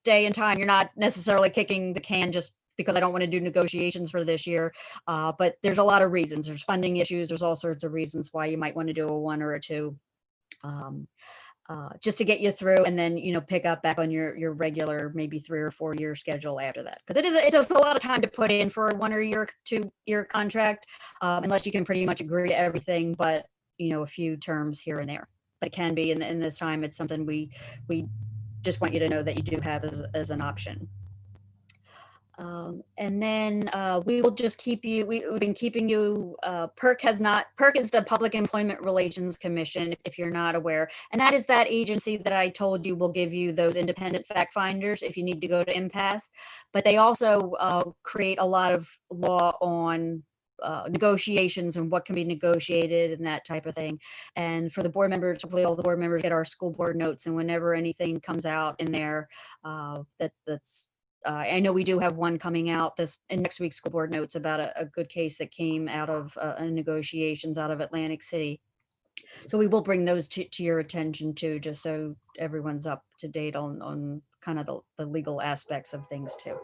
day and time, you're not necessarily kicking the can just because I don't want to do negotiations for this year. But there's a lot of reasons. There's funding issues. There's all sorts of reasons why you might want to do a 1 or a 2. Just to get you through, and then pick up back on your regular maybe 3 or 4 year schedule after that, because it's a lot of time to put in for a 1 or 2-year contract, unless you can pretty much agree to everything but a few terms here and there. But it can be in this time. It's something we just want you to know that you do have as an option. And then we will just keep you, we've been keeping you, PERC is the Public Employment Relations Commission, if you're not aware. And that is that agency that I told you will give you those independent fact finders if you need to go to impasse. But they also create a lot of law on negotiations and what can be negotiated and that type of thing. And for the board members, hopefully all the board members get our school board notes, and whenever anything comes out in there, I know we do have one coming out in next week's school board notes about a good case that came out of negotiations out of Atlantic City. So we will bring those to your attention too, just so everyone's up to date on kind of the legal aspects of things too.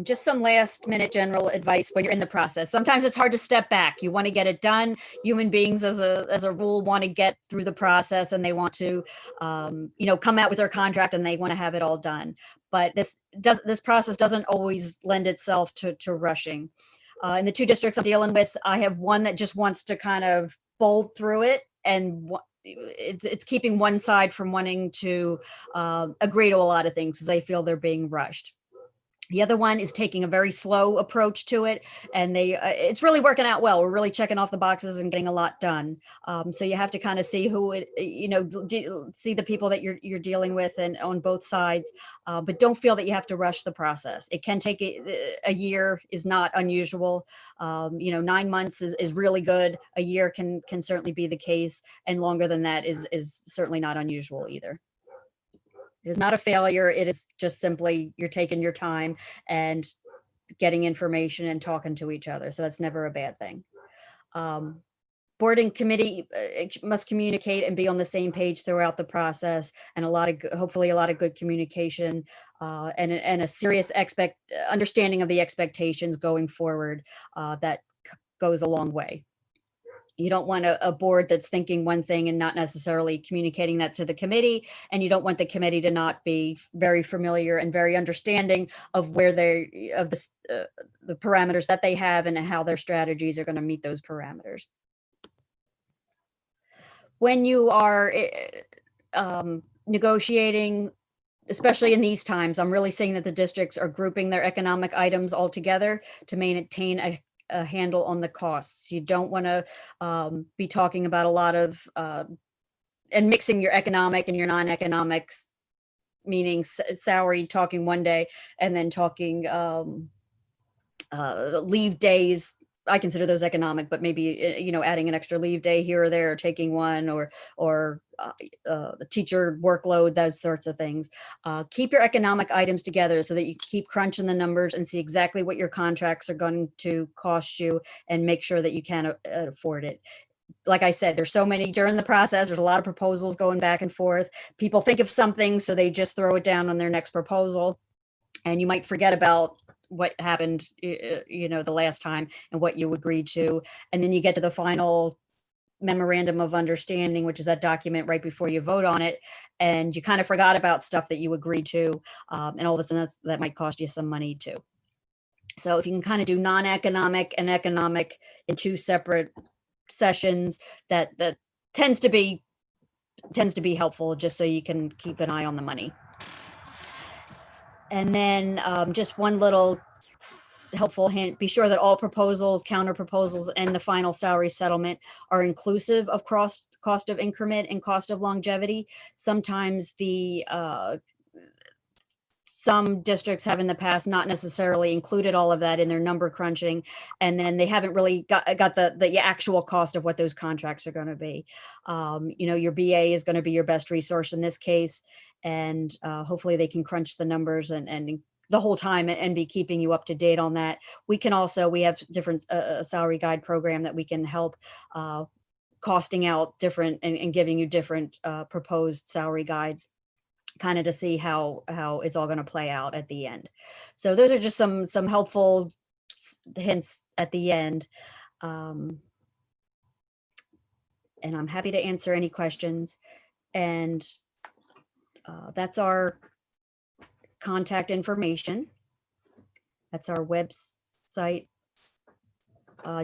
Just some last minute general advice when you're in the process. Sometimes it's hard to step back. You want to get it done. Human beings as a rule want to get through the process, and they want to, come out with their contract, and they want to have it all done. But this process doesn't always lend itself to rushing. In the 2 districts I'm dealing with, I have one that just wants to kind of bolt through it, and it's keeping one side from wanting to agree to a lot of things because they feel they're being rushed. The other one is taking a very slow approach to it, and it's really working out well. We're really checking off the boxes and getting a lot done. So you have to kind of see see the people that you're dealing with and on both sides, but don't feel that you have to rush the process. It can take a year is not unusual. 9 months is really good. A year can certainly be the case, and longer than that is certainly not unusual either. It is not a failure. It is just simply you're taking your time and getting information and talking to each other. So that's never a bad thing. Board and committee must communicate and be on the same page throughout the process, and hopefully a lot of good communication and a serious understanding of the expectations going forward. That goes a long way. You don't want a board that's thinking one thing and not necessarily communicating that to the committee. And you don't want the committee to not be very familiar and very understanding of where the parameters that they have and how their strategies are going to meet those parameters. When you are negotiating, especially in these times, I'm really seeing that the districts are grouping their economic items all together to maintain a handle on the costs. You don't want to be talking about a lot of and mixing your economic and your non-economics, meaning salary talking one day and then talking leave days. I consider those economic, but maybe adding an extra leave day here or there, or taking one, or the teacher workload, those sorts of things. Keep your economic items together so that you keep crunching the numbers and see exactly what your contracts are going to cost you, and make sure that you can afford it. Like I said, there's so many during the process. There's a lot of proposals going back and forth. People think of something, so they just throw it down on their next proposal, and you might forget about what happened, the last time and what you agreed to. And then you get to the final memorandum of understanding, which is that document right before you vote on it. And you kind of forgot about stuff that you agreed to. And all of a sudden that might cost you some money too. So if you can kind of do non-economic and economic in 2 separate sessions, that tends to be helpful, just so you can keep an eye on the money. And then just one little helpful hint, be sure that all proposals, counter proposals, and the final salary settlement are inclusive of cost of increment and cost of longevity. Sometimes some districts have in the past not necessarily included all of that in their number crunching, and then they haven't really got the actual cost of what those contracts are going to be. Your BA is going to be your best resource in this case, and hopefully they can crunch the numbers and the whole time and be keeping you up to date on that. We have different salary guide program that we can help costing out different and giving you different proposed salary guides, kind of to see how it's all going to play out at the end. So those are just some helpful hints at the end. And I'm happy to answer any questions. And that's our contact information. That's our website,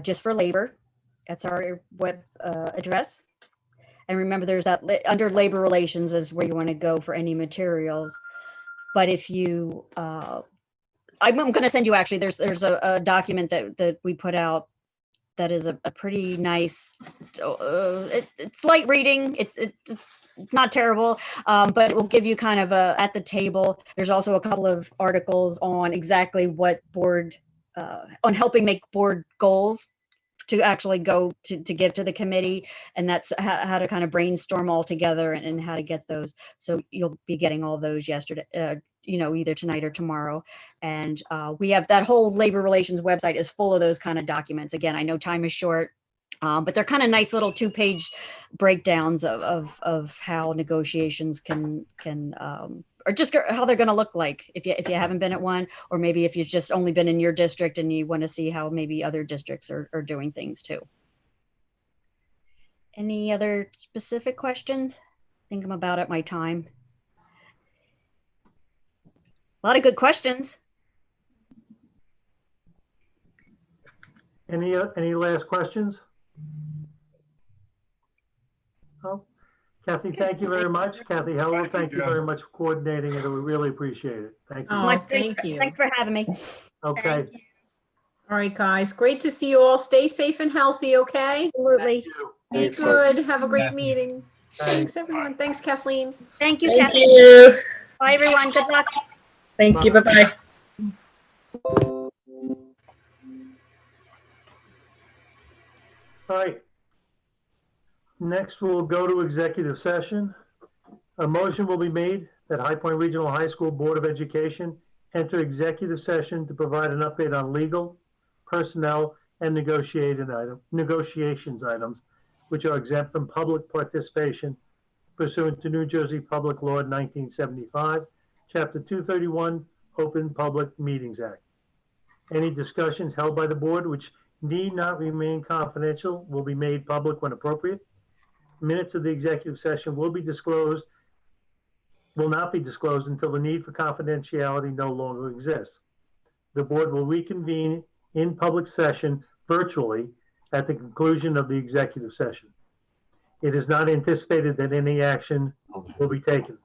just for labor. That's our web address. And remember, there's that under labor relations is where you want to go for any materials. But if you, I'm going to send you, actually, there's a document that we put out that is a pretty nice, it's light reading. It's not terrible, but it will give you kind of at the table. There's also a couple of articles on exactly what board, on helping make board goals to actually go to give to the committee. And that's how to kind of brainstorm all together and how to get those. So you'll be getting all those yesterday, either tonight or tomorrow. And we have that whole labor relations website is full of those kind of documents. Again, I know time is short. But they're kind of nice little 2-page breakdowns of how negotiations can or just how they're going to look like if you haven't been at one, or maybe if you've just only been in your district and you want to see how maybe other districts are doing things too. Any other specific questions? I think I'm about at my time. A lot of good questions. Any last questions? Oh, Kathy, thank you very much. Kathy Heller, thank you very much for coordinating it. We really appreciate it. Thank you. Oh, thank you. Thanks for having me. Okay. All right, guys. Great to see you all. Stay safe and healthy, okay? Absolutely. Be Thanks, good. Have a great meeting. Thanks. Thanks, everyone. Thanks, Kathleen. Thank you, Thank Kathy. you. Bye, everyone. Good luck. Thank you. Bye-bye. All right. Next, we'll go to executive session. A motion will be made that High Point Regional High School Board of Education enter executive session to provide an update on legal, personnel, and negotiations items, which are exempt from public participation pursuant to New Jersey Public Law 1975, Chapter 231, Open Public Meetings Act. Any discussions held by the board which need not remain confidential will be made public when appropriate. Minutes of the executive session will not be disclosed until the need for confidentiality no longer exists. The board will reconvene in public session virtually at the conclusion of the executive session. It is not anticipated that any action will be taken.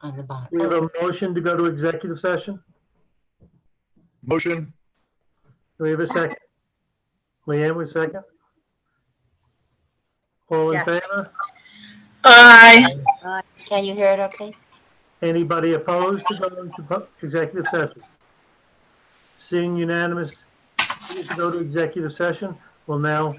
On the bottom. We have a motion to go to executive session. Motion. Do we have a second? Leanne, with a second? All in Yes. favor? Bye. Can you hear it okay? Anybody opposed to going to executive session? Seeing unanimous to go to executive session, we'll now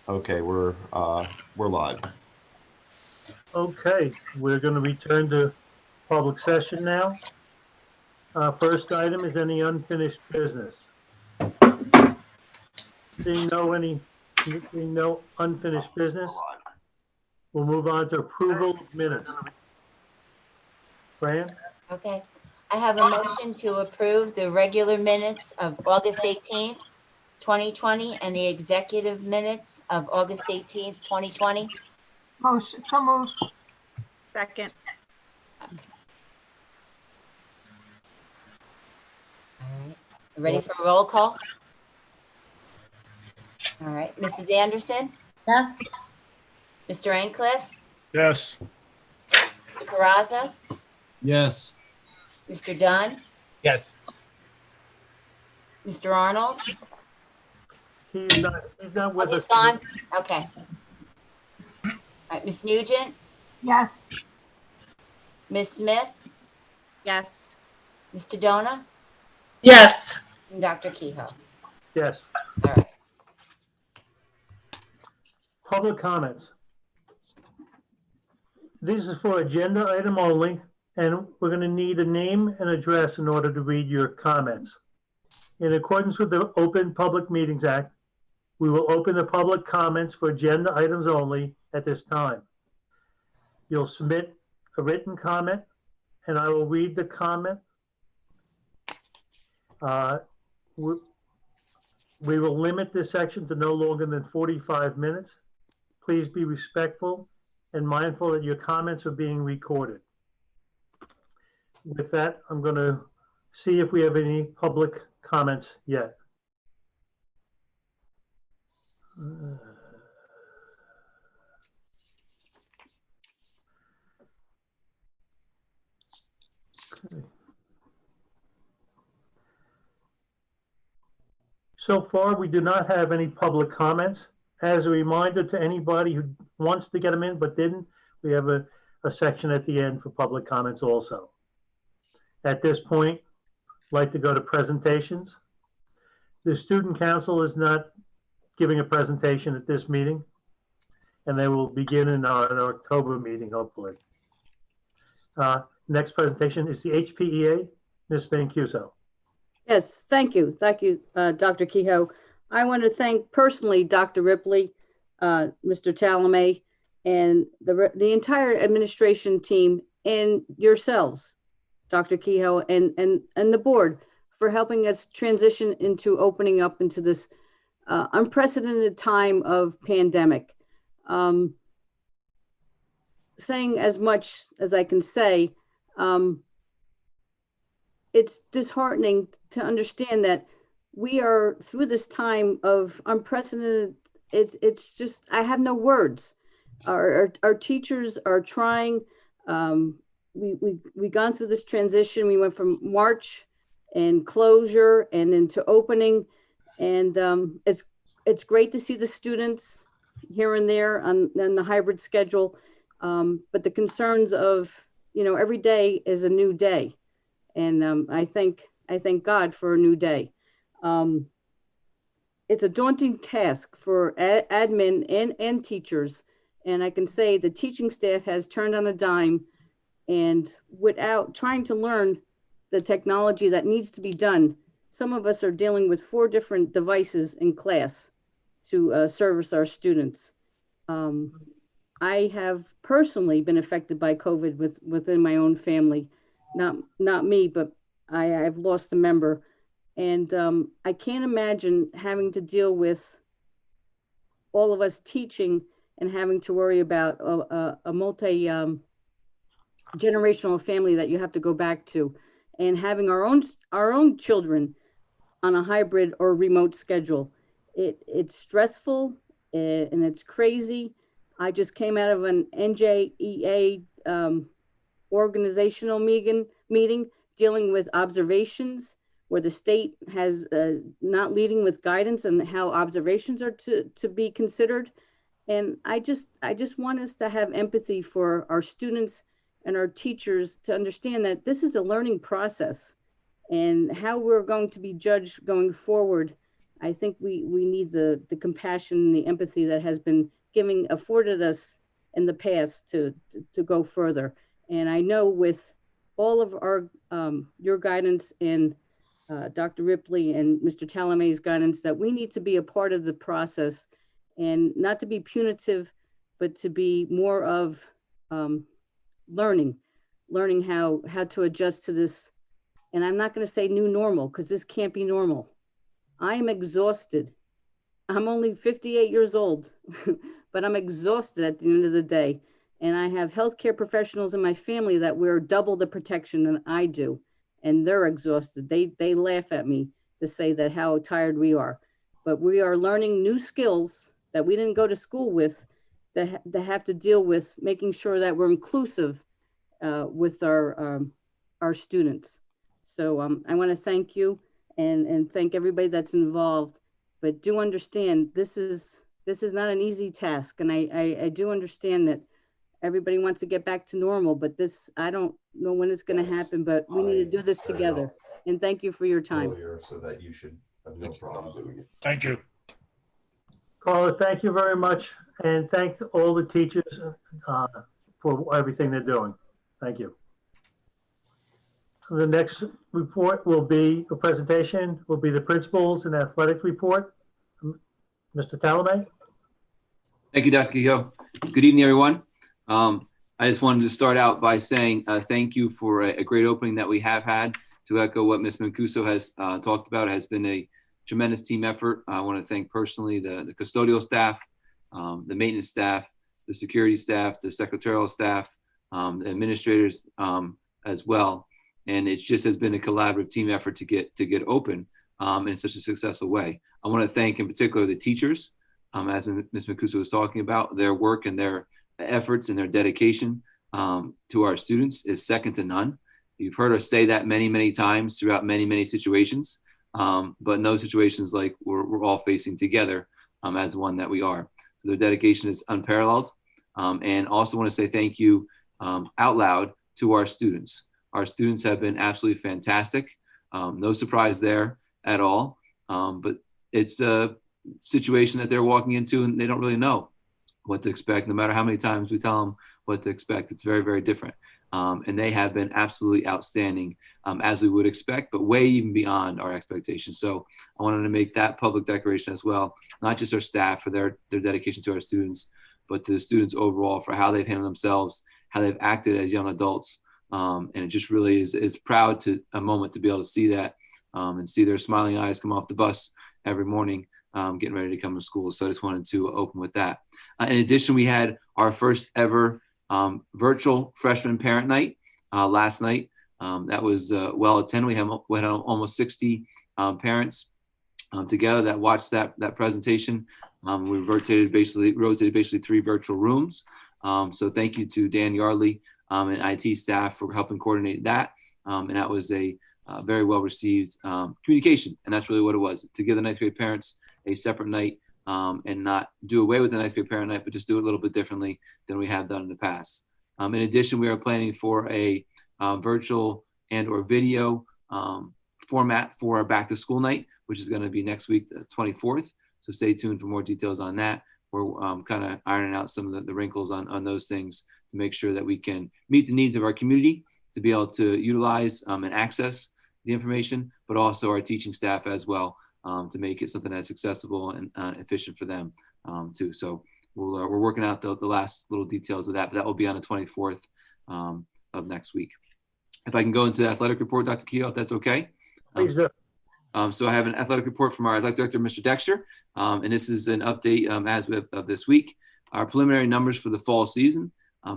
Okay, we're live. Okay, we're going to return to public session now. First item is any unfinished business. Seeing no unfinished business, we'll move on to approval of minutes. Fran? Okay. I have a motion to approve the regular minutes of August 18th, 2020, and the executive minutes of August 18th, 2020. Motion, so moved. Second. All right. Ready for a roll call? All right. Mrs. Anderson? Yes. Mr. Ancliffe? Yes. Mr. Caraza? Yes. Mr. Dunn? Yes. Mr. Arnold? He's not Oh, with he's us. gone? Okay. All right. Ms. Nugent? Yes. Ms. Smith? Yes. Mr. Dona? Yes. And Dr. Kehoe? Yes. All right. Public comments. This is for agenda item only, and we're going to need a name and address in order to read your comments. In accordance with the Open Public Meetings Act, we will open the public comments for agenda items only at this time. You'll submit a written comment, and I will read the comment. We will limit this section to no longer than 45 minutes. Please be respectful and mindful that your comments are being recorded. With that, I'm going to see if we have any public comments yet. Okay. So far, we do not have any public comments. As a reminder to anybody who wants to get them in but didn't, we have a section at the end for public comments also. At this point, I'd like to go to presentations. The Student Council is not giving a presentation at this meeting, and they will begin in our October meeting, hopefully. Next presentation is the HPEA, Ms. Mancuso. Yes, thank you. Thank you, Dr. Kehoe. I want to thank personally Dr. Ripley, Mr. Talamay, and the entire administration team and yourselves, Dr. Kehoe, and the board for helping us transition into opening up into this unprecedented time of pandemic. Saying as much as I can say, it's disheartening to understand that we are through this time of unprecedented. It's just, I have no words. Our teachers are trying. We've gone through this transition. We went from March and closure and into opening, and it's great to see the students here and there on the hybrid schedule. But the concerns of, every day is a new day. And I thank God for a new day. It's a daunting task for admin and teachers. And I can say the teaching staff has turned on a dime, and without trying to learn the technology that needs to be done, some of us are dealing with 4 different devices in class to service our students. I have personally been affected by COVID within my own family. Not me, but I've lost a member. And I can't imagine having to deal with all of us teaching and having to worry about a multi-generational family that you have to go back to, and having our own children on a hybrid or remote schedule. It's stressful and it's crazy. I just came out of an NJSBA organizational meeting dealing with observations, where the state has not leading with guidance on how observations are to be considered. And I just want us to have empathy for our students and our teachers to understand that this is a learning process, and how we're going to be judged going forward I think we need the compassion and the empathy that has been afforded us in the past to go further. And I know with all of our your guidance and Dr. Ripley and Mr. Talamay's guidance, that we need to be a part of the process and not to be punitive, but to be more of learning how to adjust to this. And I'm not going to say new normal, because this can't be normal. I am exhausted. I'm only 58 years old, but I'm exhausted at the end of the day. And I have healthcare professionals in my family that wear double the protection than I do. And they're exhausted. They laugh at me to say that how tired we are. But we are learning new skills that we didn't go to school with, that have to deal with making sure that we're inclusive with our students. So I want to thank you and thank everybody that's involved. But do understand, this is not an easy task. And I do understand that everybody wants to get back to normal, but this, I don't know when it's going to happen, but we need to do this together. And thank you for your time. So that you should have no problem doing it. Thank you. Carla, thank you very much. And thank all the teachers for everything they're doing. Thank you. So the next report will be, a presentation will be the principals and athletic report. Mr. Talamay. Thank you, Dr. Kehoe. Good evening, everyone. I just wanted to start out by saying thank you for a great opening that we have had. To echo what Ms. Mancuso has talked about, it has been a tremendous team effort. I want to thank personally the custodial staff, the maintenance staff, the security staff, the secretarial staff, the administrators as well. And it just has been a collaborative team effort to get open in such a successful way. I want to thank in particular the teachers, as Ms. Mancuso was talking about. Their work and their efforts and their dedication to our students is second to none. You've heard us say that many, many times throughout many, many situations, but no situations like we're all facing together as one that we are. So their dedication is unparalleled. And also want to say thank you out loud to our students. Our students have been absolutely fantastic. No surprise there at all. But it's a situation that they're walking into and they don't really know what to expect. No matter how many times we tell them what to expect, it's very, very different. And they have been absolutely outstanding as we would expect, but way even beyond our expectations. So I wanted to make that public declaration as well, not just our staff for their dedication to our students, but to the students overall for how they've handled themselves, how they've acted as young adults. And it just really is proud to a moment to be able to see that and see their smiling eyes come off the bus every morning, getting ready to come to school. So I just wanted to open with that. In addition, we had our first ever virtual freshman parent night last night. That was well attended. We had almost 60 parents together that watched that presentation. We rotated basically 3 virtual rooms. So thank you to Dan Yardley and IT staff for helping coordinate that. And that was a very well received communication. And that's really what it was, to give the ninth grade parents a separate night and not do away with the ninth grade parent night, but just do it a little bit differently than we have done in the past. In addition, we are planning for a virtual and or video format for our back to school night, which is going to be next week, the 24th. So stay tuned for more details on that. We're kind of ironing out some of the wrinkles on those things to make sure that we can meet the needs of our community, to be able to utilize and access the information, but also our teaching staff as well, to make it something that's accessible and efficient for them too. So we're working out the last little details of that, but that will be on the 24th of next week. If I can go into the athletic report, Dr. Kehoe, if that's okay. Please do. So I have an athletic report from our athletic director, Mr. Dexter, and this is an update as of this week. Our preliminary numbers for the fall season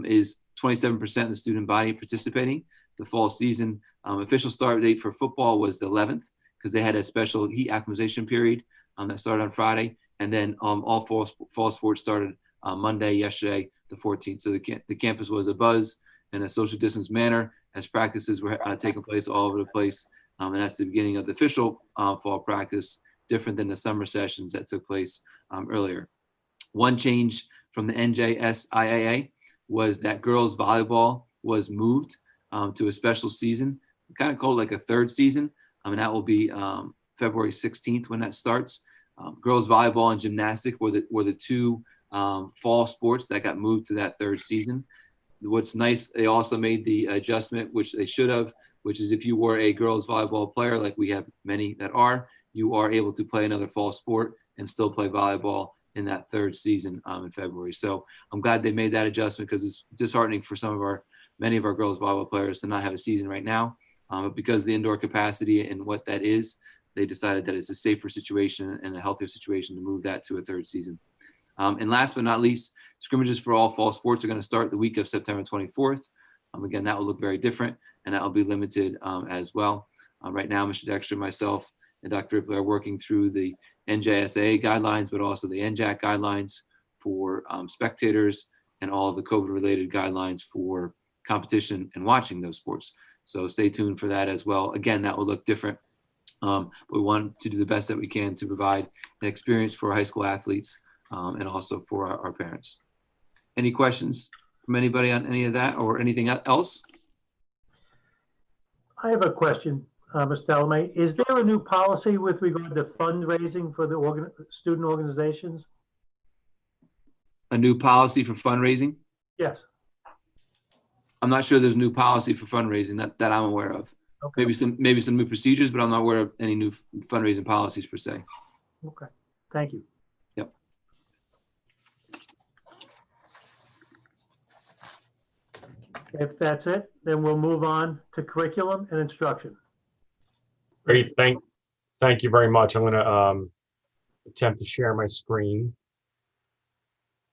is 27% of the student body participating. The fall season official start date for football was the 11th, because they had a special heat acclimatization period that started on Friday, and then all fall sports started Monday, yesterday, the 14th. So the campus was abuzz in a social distance manner as practices were taking place all over the place. And that's the beginning of the official fall practice, different than the summer sessions that took place earlier. One change from the NJSBA was that girls volleyball was moved to a special season, kind of called like a third season. And that will be February 16th when that starts. Girls volleyball and gymnastics were the two fall sports that got moved to that third season. What's nice, they also made the adjustment, which they should have, which is if you were a girls volleyball player, like we have many that are, you are able to play another fall sport and still play volleyball in that third season in February. So I'm glad they made that adjustment, because it's disheartening for many of our girls volleyball players to not have a season right now. But because of the indoor capacity and what that is, they decided that it's a safer situation and a healthier situation to move that to a third season. And last but not least, scrimmages for all fall sports are going to start the week of September 24th. Again, that will look very different, and that will be limited as well. Right now, Mr. Dexter, myself, and Dr. Ripley are working through the NJSBA guidelines, but also the NJAC guidelines for spectators, and all of the COVID-related guidelines for competition and watching those sports. So stay tuned for that as well. Again, that will look different. But we want to do the best that we can to provide an experience for high school athletes and also for our parents. Any questions from anybody on any of that or anything else? I have a question, Ms. Delamay. Is there a new policy with regard to fundraising for the student organizations? A new policy for fundraising? Yes. I'm not sure there's a new policy for fundraising that I'm aware of. Okay. Maybe some new procedures, but I'm not aware of any new fundraising policies per se. Okay. Thank you. Yep. If that's it, then we'll move on to curriculum and instruction. Great, thank you very much. I'm going to attempt to share my screen.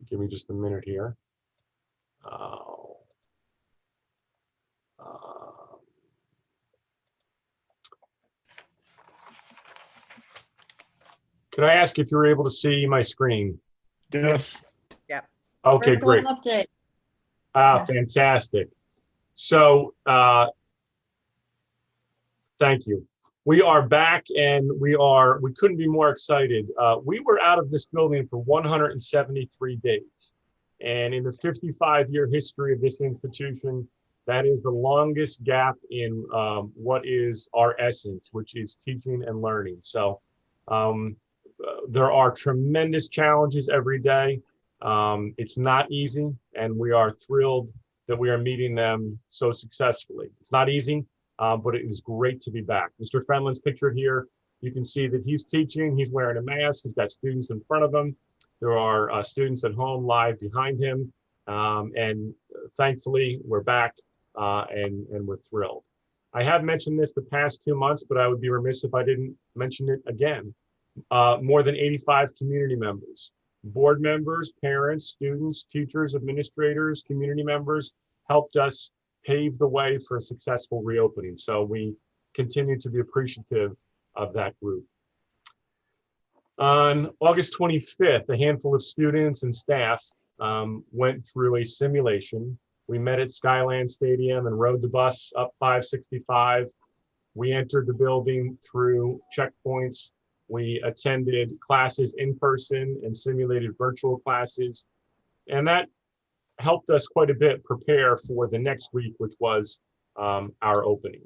Give me just a minute here. Could I ask if you're able to see my screen? Yes. Yep. Okay, great. Update. Fantastic. So, thank you. We are back, and we couldn't be more excited. We were out of this building for 173 days. And in the 55-year history of this institution, that is the longest gap in what is our essence, which is teaching and learning. So there are tremendous challenges every day. It's not easy, and we are thrilled that we are meeting them so successfully. It's not easy, but it is great to be back. Mr. Fenlon's pictured here. You can see that he's teaching, he's wearing a mask, he's got students in front of him. There are students at home live behind him. And thankfully, we're back and we're thrilled. I have mentioned this the past 2 months, but I would be remiss if I didn't mention it again. More than 85 community members, board members, parents, students, teachers, administrators, community members helped us pave the way for a successful reopening. So we continue to be appreciative of that group. On August 25th, a handful of students and staff went through a simulation. We met at Skyland Stadium and rode the bus up 565. We entered the building through checkpoints. We attended classes in person and simulated virtual classes. And that helped us quite a bit prepare for the next week, which was our opening.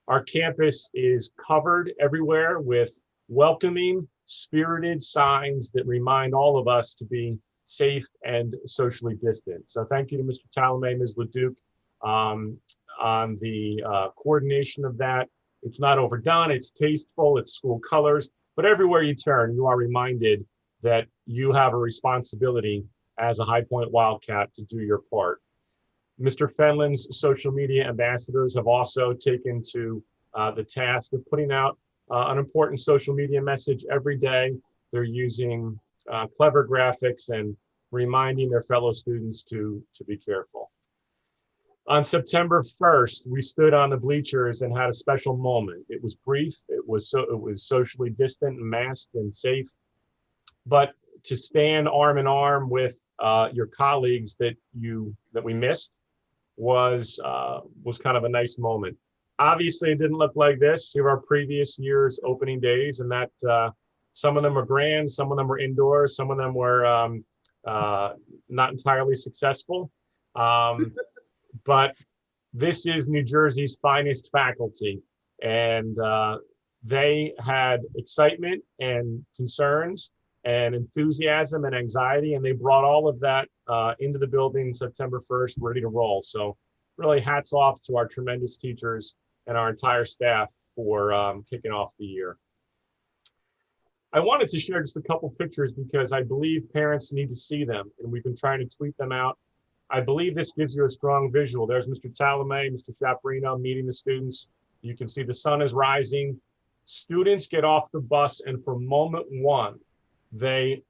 Our campus is covered everywhere with welcoming, spirited signs that remind all of us to be safe and socially distant. So thank you to Mr. Talamay, Ms. Leduc, on the coordination of that. It's not overdone, it's tasteful, it's school colors, but everywhere you turn, you are reminded that you have a responsibility as a High Point Wildcat to do your part. Mr. Fenlon's social media ambassadors have also taken to the task of putting out an important social media message every day. They're using clever graphics and reminding their fellow students to be careful. On September 1st, we stood on the bleachers and had a special moment. It was brief, it was socially distant and masked and safe, but to stand arm in arm with your colleagues that we missed was kind of a nice moment. Obviously, it didn't look like this. Here are previous year's opening days, and that some of them were grand, some of them were indoors, some of them were not entirely successful. But this is New Jersey's finest faculty, and They had excitement and concerns and enthusiasm and anxiety, and they brought all of that into the building September 1st, ready to roll. So really hats off to our tremendous teachers and our entire staff for kicking off the year. I wanted to share just a couple pictures because I believe parents need to see them, and we've been trying to tweet them out. I believe this gives you a strong visual. There's Mr. Talamay, Mr. Chaparino meeting the students. You can see the sun is rising. Students get off the bus, and from moment one, they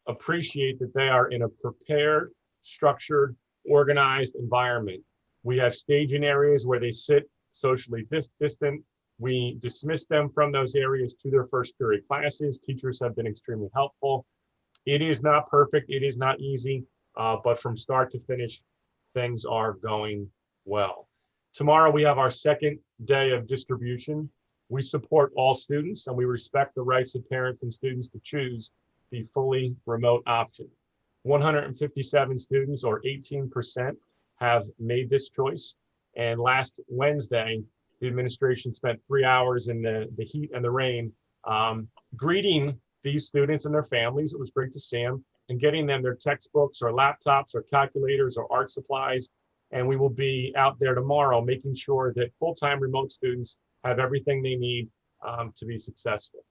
appreciate that they are in a prepared, structured, organized environment. We have staging areas where they sit socially distant. We dismiss them from those areas to their first period classes. Teachers have been extremely helpful. It is not perfect. It is not easy, but from start to finish, things are going well. Tomorrow, we have our second day of distribution. We support all students, and we respect the rights of parents and students to choose the fully remote option. 157 students, or 18%, have made this choice. And last Wednesday, the administration spent 3 hours in the heat and the rain greeting these students and their families. It was great to see them, and getting them their textbooks or laptops or calculators or art supplies. And we will be out there tomorrow making sure that full-time remote students have everything they need to be successful.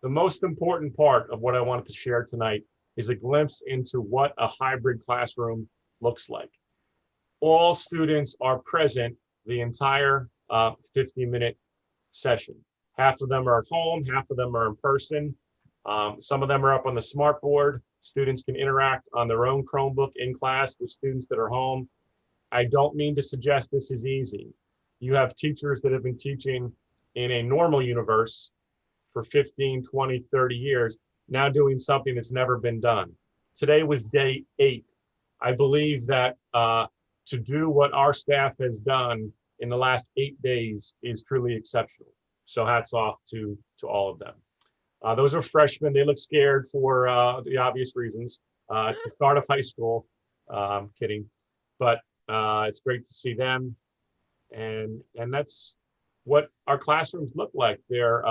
The most important part of what I wanted to share tonight is a glimpse into what a hybrid classroom looks like. All students are present the entire 50-minute session. Half of them are at home, half of them are in person. Some of them are up on the smart board. Students can interact on their own Chromebook in class with students that are home. I don't mean to suggest this is easy. You have teachers that have been teaching in a normal universe for 15, 20, 30 years, now doing something that's never been done. Today was day 8. I believe that to do what our staff has done in the last 8 days is truly exceptional. So hats off to all of them. Those are freshmen. They look scared for the obvious reasons. It's the start of high school. I'm kidding. But it's great to see them. And that's what our classrooms look like. They're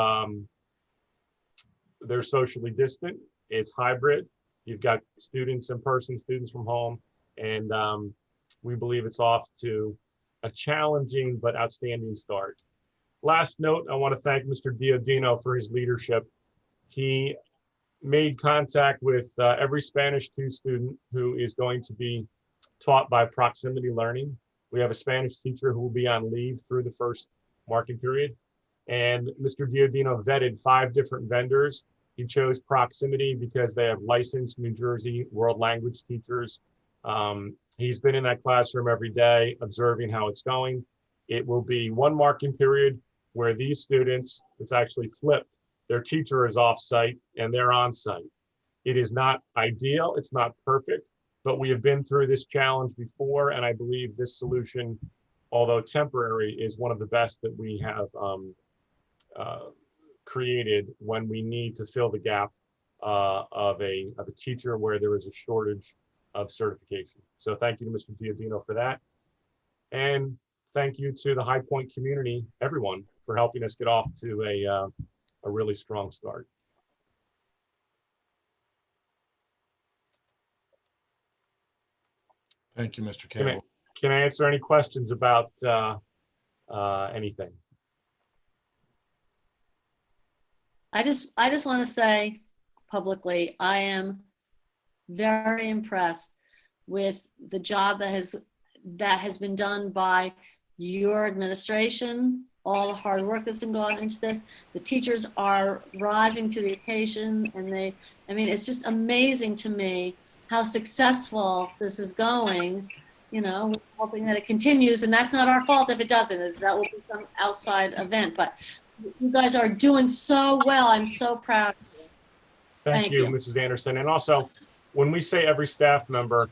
socially distant. It's hybrid. You've got students in person, students from home. And we believe it's off to a challenging but outstanding start. Last note, I want to thank Mr. Diodino for his leadership. He made contact with every Spanish 2 student who is going to be taught by proximity learning. We have a Spanish teacher who will be on leave through the first marking period. And Mr. Diodino vetted 5 different vendors. He chose proximity because they have licensed New Jersey world language teachers. He's been in that classroom every day, observing how it's going. It will be 1 marking period where these students, it's actually flipped. Their teacher is off-site and they're on-site. It is not ideal, it's not perfect, but we have been through this challenge before, and I believe this solution, although temporary, is one of the best that we have created when we need to fill the gap of a teacher where there is a shortage of certification. So thank you to Mr. Diodino for that. And thank you to the High Point community, everyone, for helping us get off to a really strong start. Thank you, Mr. Campbell. Can I answer any questions about anything? I just want to say publicly, I am very impressed with the job that has been done by your administration, all the hard work that's been going into this. The teachers are rising to the occasion, and it's just amazing to me how successful this is going. You know, we're hoping that it continues, and that's not our fault if it doesn't. That will be some outside event, but you guys are doing so well. I'm so proud of you. Thank you, Mrs. Anderson. And also, when we say every staff member,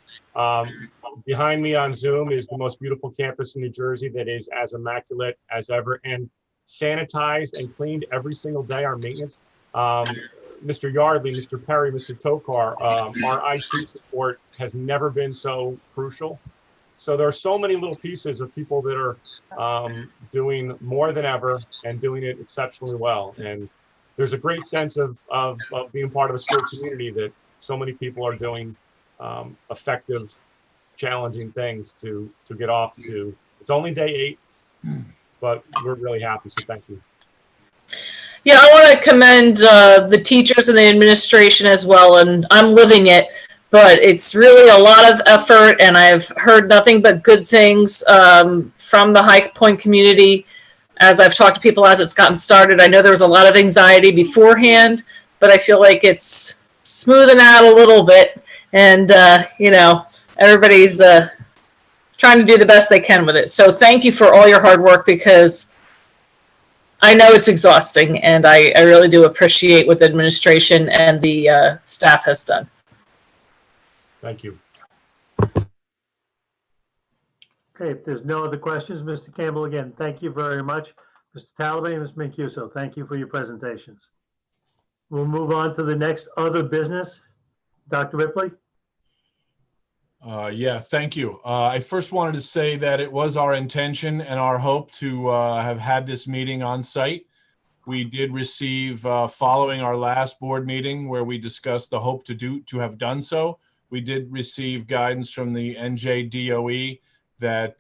behind me on Zoom is the most beautiful campus in New Jersey that is as immaculate as ever and sanitized and cleaned every single day. Our maintenance, Mr. Yardley, Mr. Perry, Mr. Tokar, our IT support has never been so crucial. So there are so many little pieces of people that are doing more than ever and doing it exceptionally well. And there's a great sense of being part of a school community that so many people are doing effective, challenging things to get off to. It's only day 8, but we're really happy. So thank you. Yeah, I want to commend the teachers and the administration as well, and I'm living it. But it's really a lot of effort, and I've heard nothing but good things from the High Point community as I've talked to people as it's gotten started. I know there was a lot of anxiety beforehand, but I feel like it's smoothing out a little bit, and you know, everybody's trying to do the best they can with it. So thank you for all your hard work, because I know it's exhausting, and I really do appreciate what the administration and the staff has done. Thank you. Okay, if there's no other questions, Mr. Campbell, again, thank you very much. Mr. Talabay and Ms. Mancuso, thank you for your presentations. We'll move on to the next other business. Dr. Ripley? Yeah, thank you. I first wanted to say that it was our intention and our hope to have had this meeting on site. We did receive, following our last board meeting where we discussed the hope to have done so, we did receive guidance from the NJDOE that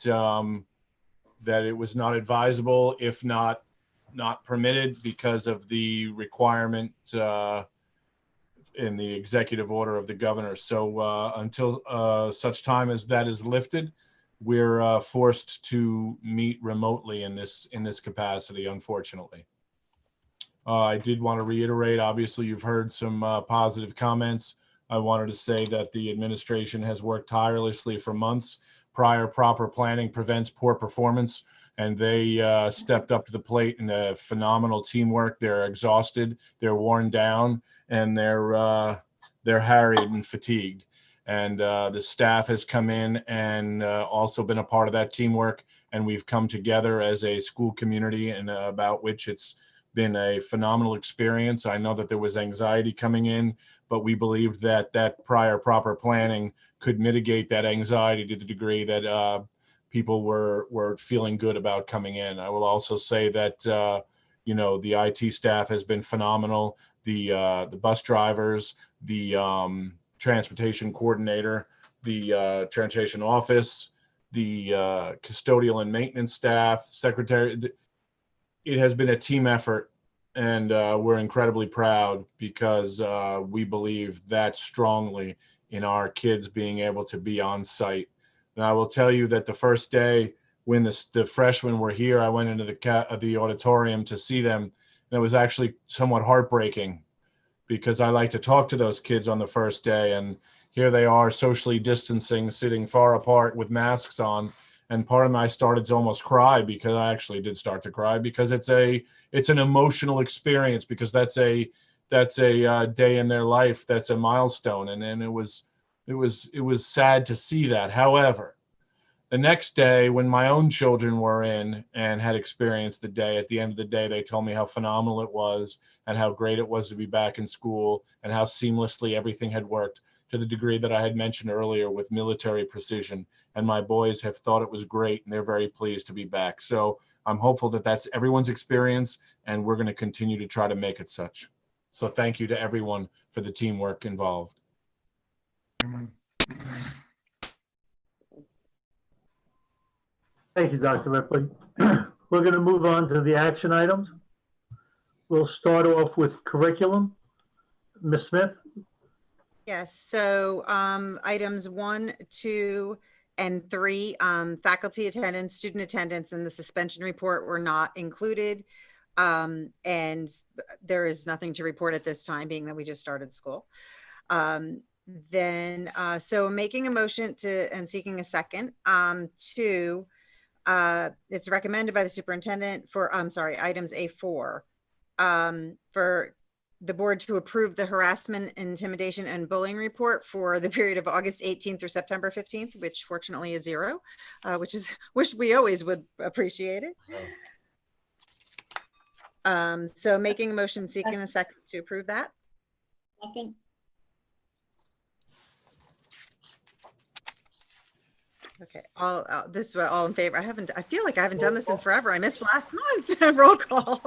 that it was not advisable, if not permitted, because of the requirement in the executive order of the governor. So until such time as that is lifted, we're forced to meet remotely in this capacity, unfortunately. I did want to reiterate, obviously you've heard some positive comments. I wanted to say that the administration has worked tirelessly for months. Prior proper planning prevents poor performance, and they stepped up to the plate in a phenomenal teamwork. They're exhausted, they're worn down, and they're harried and fatigued. And the staff has come in and also been a part of that teamwork, and we've come together as a school community, and about which it's been a phenomenal experience. I know that there was anxiety coming in, but we believed that that prior proper planning could mitigate that anxiety to the degree that people were feeling good about coming in. I will also say that you know, the IT staff has been phenomenal. The bus drivers, the transportation coordinator, the transportation office, the custodial and maintenance staff, secretary. It has been a team effort, and we're incredibly proud because we believe that strongly in our kids being able to be on site. And I will tell you that the first day when the freshmen were here, I went into the auditorium to see them, and it was actually somewhat heartbreaking because I like to talk to those kids on the first day, and here they are socially distancing, sitting far apart with masks on. And part of me started to almost cry, because I actually did start to cry, because it's an emotional experience, because that's a day in their life, that's a milestone, and it was sad to see that. However, the next day when my own children were in and had experienced the day, at the end of the day, they told me how phenomenal it was and how great it was to be back in school and how seamlessly everything had worked, to the degree that I had mentioned earlier with military precision. And my boys have thought it was great, and they're very pleased to be back. So I'm hopeful that that's everyone's experience, and we're going to continue to try to make it such. So thank you to everyone for the teamwork involved. Thank you, Dr. Ripley. We're going to move on to the action items. We'll start off with curriculum. Ms. Smith? Yes, so items 1, 2, and 3, faculty attendance, student attendance, and the suspension report were not included. And there is nothing to report at this time, being that we just started school. So making a motion to and seeking a second to it's recommended by the superintendent for items A4 for the board to approve the harassment, intimidation, and bullying report for the period of August 18th through September 15th, which fortunately is 0, which we always would appreciate it. So making a motion, seeking a second to approve that. Second. Okay, this is all in favor. I feel like I haven't done this in forever. I missed last month. Roll call.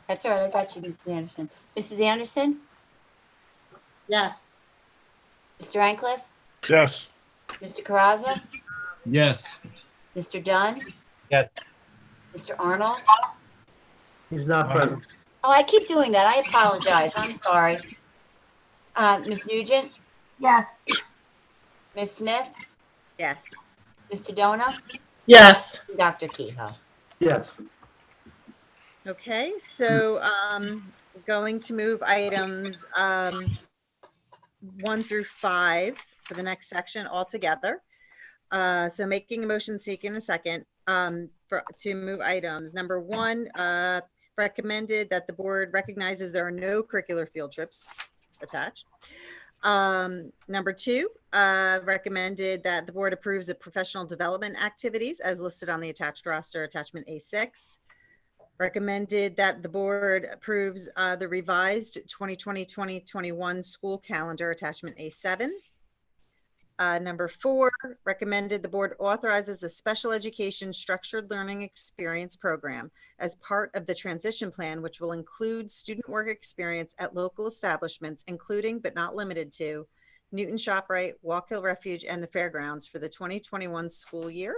That's all right. I got you, Mrs. Anderson. Mrs. Anderson? Yes. Mr. Ancliffe? Yes. Mr. Caraza? Yes. Mr. Dunn? Yes. Mr. Arnold? He's not present. Oh, I keep doing that. I apologize. I'm sorry. Ms. Nugent? Yes. Ms. Smith? Yes. Mr. Dona? Yes. Dr. Kehoe? Yes. Okay, so going to move items 1 through 5 for the next section all together. So making a motion, seeking a second to move items. Number 1, recommended that the board recognizes there are no curricular field trips attached. Number 2, recommended that the board approves of professional development activities as listed on the attached roster, attachment A6. Recommended that the board approves the revised 2020-2021 school calendar, attachment A7. Number 4, recommended the board authorizes the special education structured learning experience program as part of the transition plan, which will include student work experience at local establishments, including but not limited to Newton ShopRite, Walk Hill Refuge, and the Fairgrounds for the 2021 school year.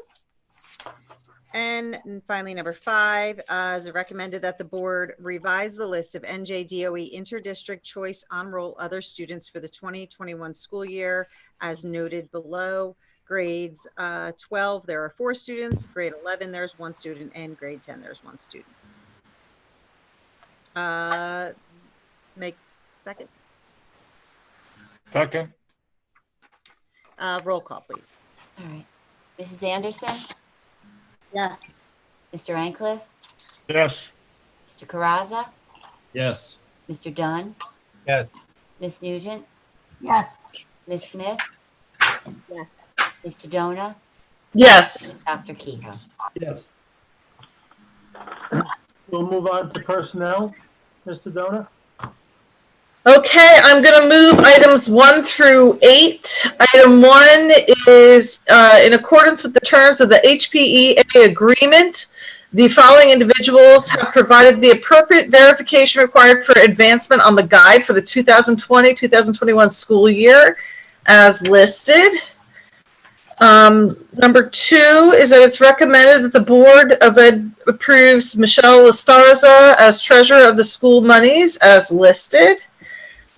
And finally, number 5, is recommended that the board revise the list of NJDOE interdistrict choice on roll other students for the 2021 school year as noted below. Grades 12, there are 4 students. Grade 11, there's 1 student. And grade 10, there's 1 student. Make second. Second. Roll call, please. All right. Mrs. Anderson? Yes. Mr. Ancliffe? Yes. Mr. Caraza? Yes. Mr. Dunn? Yes. Ms. Nugent? Yes. Ms. Smith? Yes. Mr. Dona? Yes. Dr. Kehoe? Yes. We'll move on to personnel. Mr. Dona? Okay, I'm going to move items 1 through 8. Item 1 is in accordance with the terms of the HPEA agreement. The following individuals have provided the appropriate verification required for advancement on the guide for the 2020-2021 school year as listed. Number 2 is that it's recommended that the Board of Ed approves Michelle Estarza as treasurer of the school monies as listed.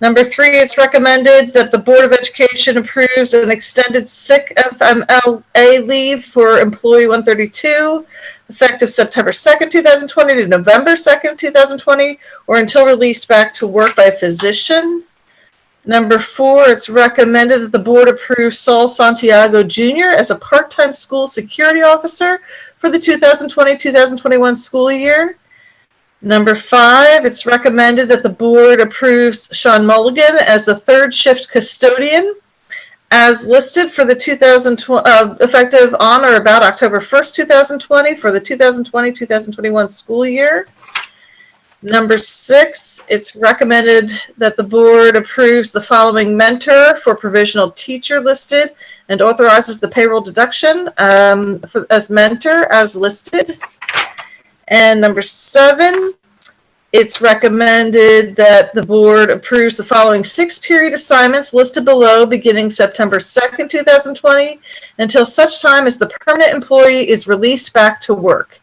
Number 3, it's recommended that the Board of Education approves an extended sick FMLA leave for employee 132, effective September 2nd, 2020 to November 2nd, 2020, or until released back to work by a physician. Number 4, it's recommended that the board approve Saul Santiago Jr. as a part-time school security officer for the 2020-2021 school year. Number 5, it's recommended that the board approves Sean Mulligan as a third shift custodian as listed for the effective on or about October 1st, 2020 for the 2020-2021 school year. Number 6, it's recommended that the board approves the following mentor for provisional teacher listed and authorizes the payroll deduction as mentor as listed. And number 7, it's recommended that the board approves the following 6 period assignments listed below beginning September 2nd, 2020 until such time as the permanent employee is released back to work.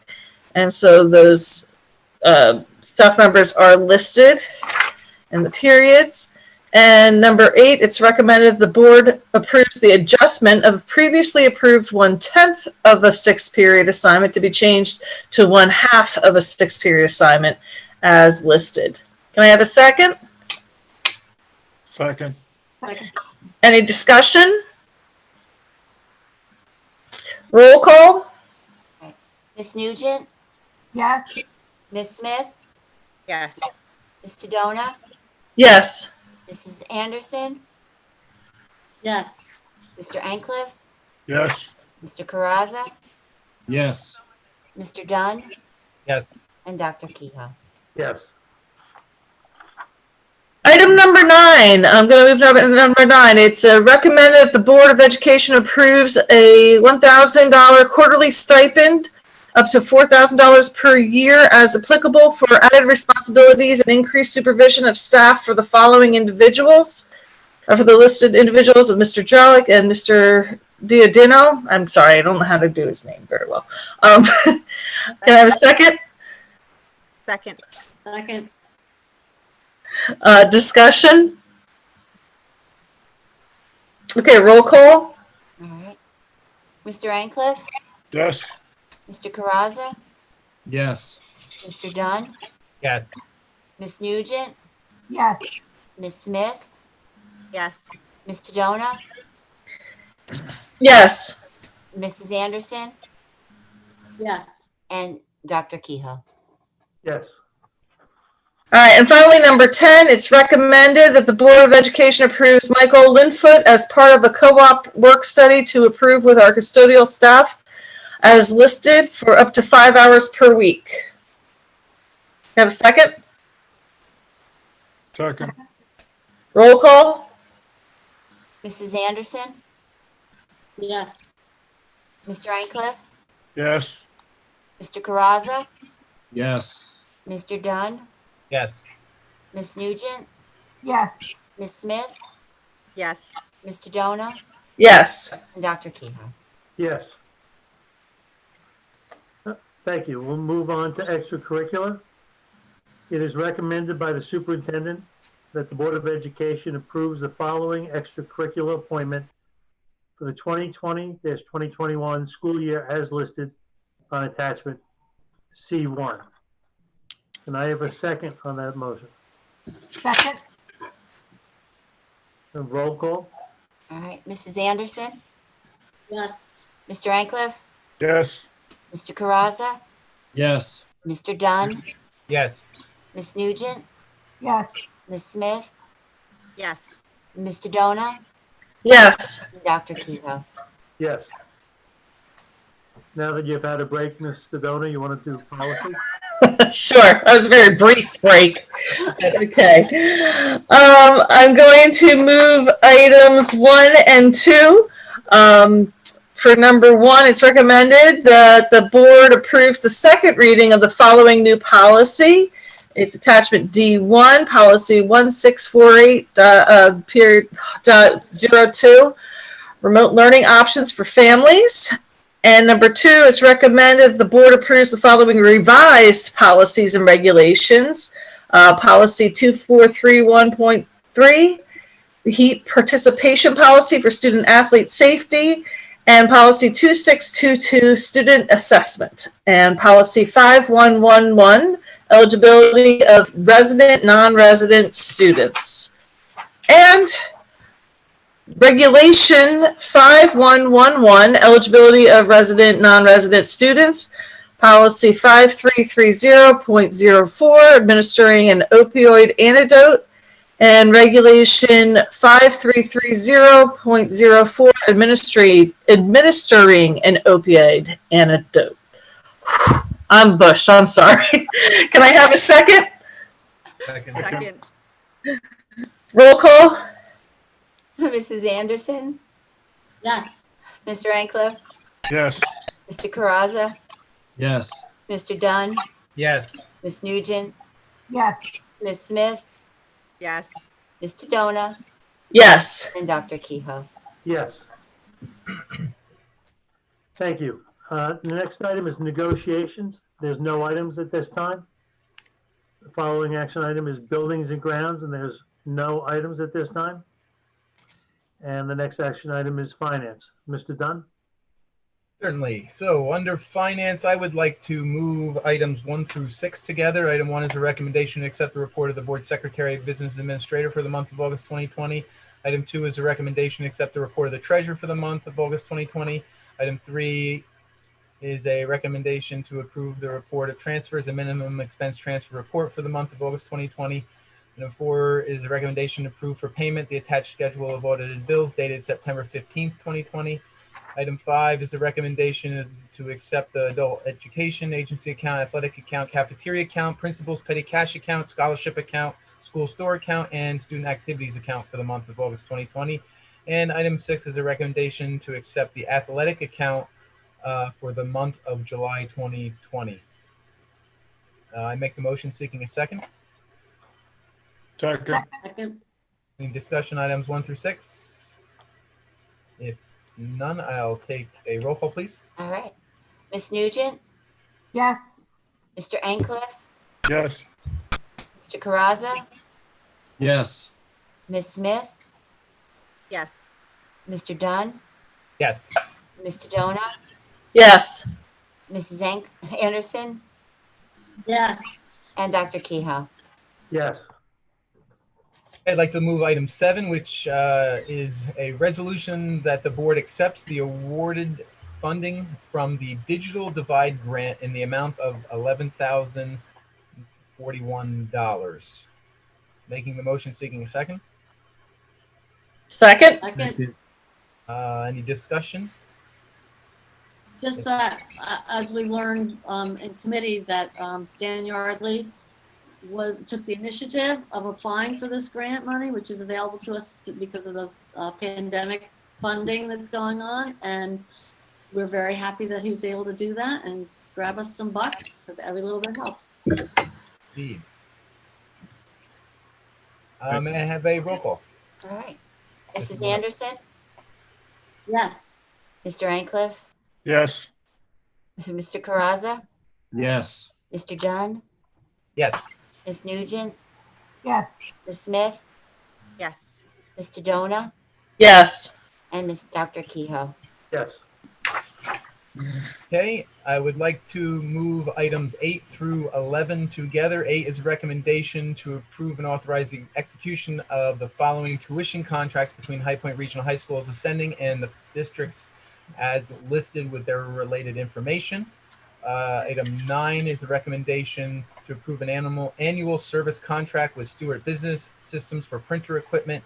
And so those staff members are listed in the periods. And number 8, it's recommended the board approves the adjustment of previously approved 1/10 of a 6 period assignment to be changed to 1/2 of a 6 period assignment as listed. Can I have a second? Second. Any discussion? Roll call? Ms. Nugent? Yes. Ms. Smith? Yes. Mr. Dona? Yes. Mrs. Anderson? Yes. Mr. Ancliffe? Yes. Mr. Caraza? Yes. Mr. Dunn? Yes. And Dr. Kehoe? Yes. Item number 9, I'm going to move number 9. It's recommended that the Board of Education approves a $1,000 quarterly stipend up to $4,000 per year as applicable for added responsibilities and increased supervision of staff for the following individuals. For the listed individuals of Mr. Jolick and Mr. Diodino. I'm sorry, I don't know how to do his name very well. Can I have a second? Second. Second. Discussion? Okay, roll call. All right. Mr. Ancliffe, Yes. Mr. Caraza, Yes. Mr. Dunn, Yes. Ms. Nugent, Yes. Ms. Smith, Yes. Ms. Tadona, Yes. Mrs. Anderson, Yes. and Dr. Kehoe. Yes. All right, and finally, number 10, it's recommended that the Board of Education approves Michael Linfoot as part of a co-op work study to approve with our custodial staff as listed for up to 5 hours per week. Have a second? Second. Roll call? Mrs. Anderson, Yes. Mr. Ancliffe, Yes. Mr. Caraza, Yes. Mr. Dunn, Yes. Ms. Nugent, Yes. Ms. Smith, Yes. Ms. Tadona, Yes. and Dr. Kehoe. Yes. Thank you. We'll move on to extracurricular. It is recommended by the superintendent that the Board of Education approves the following extracurricular appointment for the 2020-2021 school year as listed on attachment C1. Can I have a second on that motion? Second. A roll call? All right. Mrs. Anderson, Yes. Mr. Ancliffe, Yes. Mr. Caraza, Yes. Mr. Dunn, Yes. Ms. Nugent, Yes. Ms. Smith, Yes. Ms. Tadona, Yes. and Dr. Kehoe. Yes. Now that you've had a break, Ms. Sedona, you want to do policy? Sure. That was a very brief break. Okay. I'm going to move items 1 and 2. For number 1, it's recommended that the board approves the second reading of the following new policy. It's attachment D1, policy 1648.02, remote learning options for families. And number 2, it's recommended the board approves the following revised policies and regulations. Policy 2431.3, the heat participation policy for student athlete safety, and policy 2622, student assessment, and policy 5111, eligibility of resident, non-resident students. And regulation 5111, eligibility of resident, non-resident students. Policy 5330.04, administering an opioid antidote. And regulation 5330.04, administering an opioid antidote. I'm bushed, I'm sorry. Can I have a second? Second. Roll call? Mrs. Anderson, Yes. Mr. Ancliffe, Yes. Mr. Caraza, Yes. Mr. Dunn, Yes. Ms. Nugent, Yes. Ms. Smith, Yes. Ms. Tadona, Yes. and Dr. Kehoe. Yes. Thank you. The next item is negotiations. There's no items at this time. The following action item is buildings and grounds, and there's no items at this time. And the next action item is finance. Mr. Dunn? Certainly. So under finance, I would like to move items 1 through 6 together. Item 1 is a recommendation to accept the report of the board secretary and business administrator for the month of August 2020. Item 2 is a recommendation to accept the report of the treasurer for the month of August 2020. Item 3 is a recommendation to approve the report of transfers and minimum expense transfer report for the month of August 2020. Item 4 is a recommendation to approve for payment the attached schedule of audited bills dated September 15th, 2020. Item 5 is a recommendation to accept the adult education agency account, athletic account, cafeteria account, principals petty cash account, scholarship account, school store account and student activities account for the month of August 2020. And item 6 is a recommendation to accept the athletic account for the month of July 2020. I make the motion seeking a second. Second. Second. Any discussion items 1 through 6? If none, I'll take a roll call, please. All right. Ms. Nugent, Yes. Mr. Ancliffe, Yes. Mr. Caraza, Yes. Ms. Smith, Yes. Mr. Dunn, Yes. Mr. Dona, Yes. Mrs. Anderson, Yes. and Dr. Kehoe. Yes. I'd like to move item 7, which is a resolution that the board accepts the awarded funding from the Digital Divide Grant in the amount of $11,041. Making the motion seeking a second. Second. Second. Any discussion? Just that, as we learned in committee, that Dan Yardley took the initiative of applying for this grant money, which is available to us because of the pandemic funding that's going on. And we're very happy that he was able to do that and grab us some bucks, because every little bit helps. Indeed. May I have a roll call? All right. Mrs. Anderson, Yes. Mr. Ancliffe, Yes. Mr. Caraza, Yes. Mr. Dunn, Yes. Ms. Nugent, Yes. Ms. Smith, Yes. Mr. Dona, Yes. and Dr. Kehoe. Yes. Okay, I would like to move items 8 through 11 together. 8 is a recommendation to approve and authorize the execution of the following tuition contracts between High Point Regional High School as Ascending and the districts as listed with their related information. Item 9 is a recommendation to approve an annual service contract with Stewart Business Systems for printer equipment,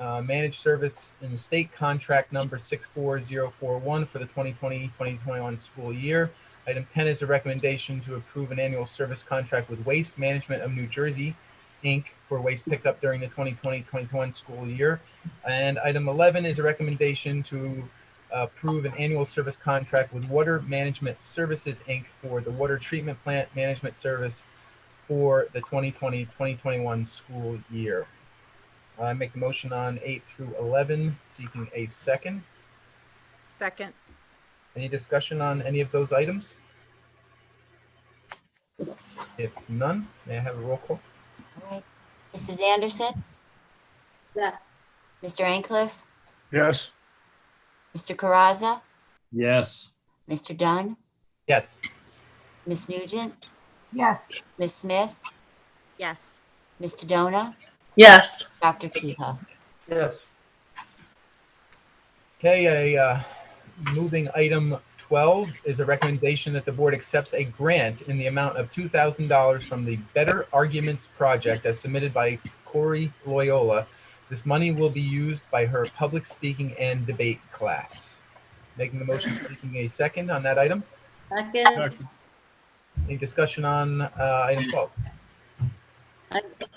managed service in state contract number 64041 for the 2020-2021 school year. Item 10 is a recommendation to approve an annual service contract with Waste Management of New Jersey, Inc. for waste pickup during the 2020-2021 school year. And item 11 is a recommendation to approve an annual service contract with Water Management Services, Inc. for the water treatment plant management service for the 2020-2021 school year. I make the motion on 8 through 11, seeking a second. Second. Any discussion on any of those items? If none, may I have a roll call? All right. Mrs. Anderson, Yes. Mr. Ancliffe, Yes. Mr. Caraza, Yes. Mr. Dunn, Yes. Ms. Nugent, Yes. Ms. Smith, Yes. Mr. Dona, Yes. Dr. Kehoe. Yes. Okay, moving item 12 is a recommendation that the board accepts a grant in the amount of $2,000 from the Better Arguments Project as submitted by Corey Loyola. This money will be used by her public speaking and debate class. Making the motion seeking a second on that item. Second. Any discussion on item 12?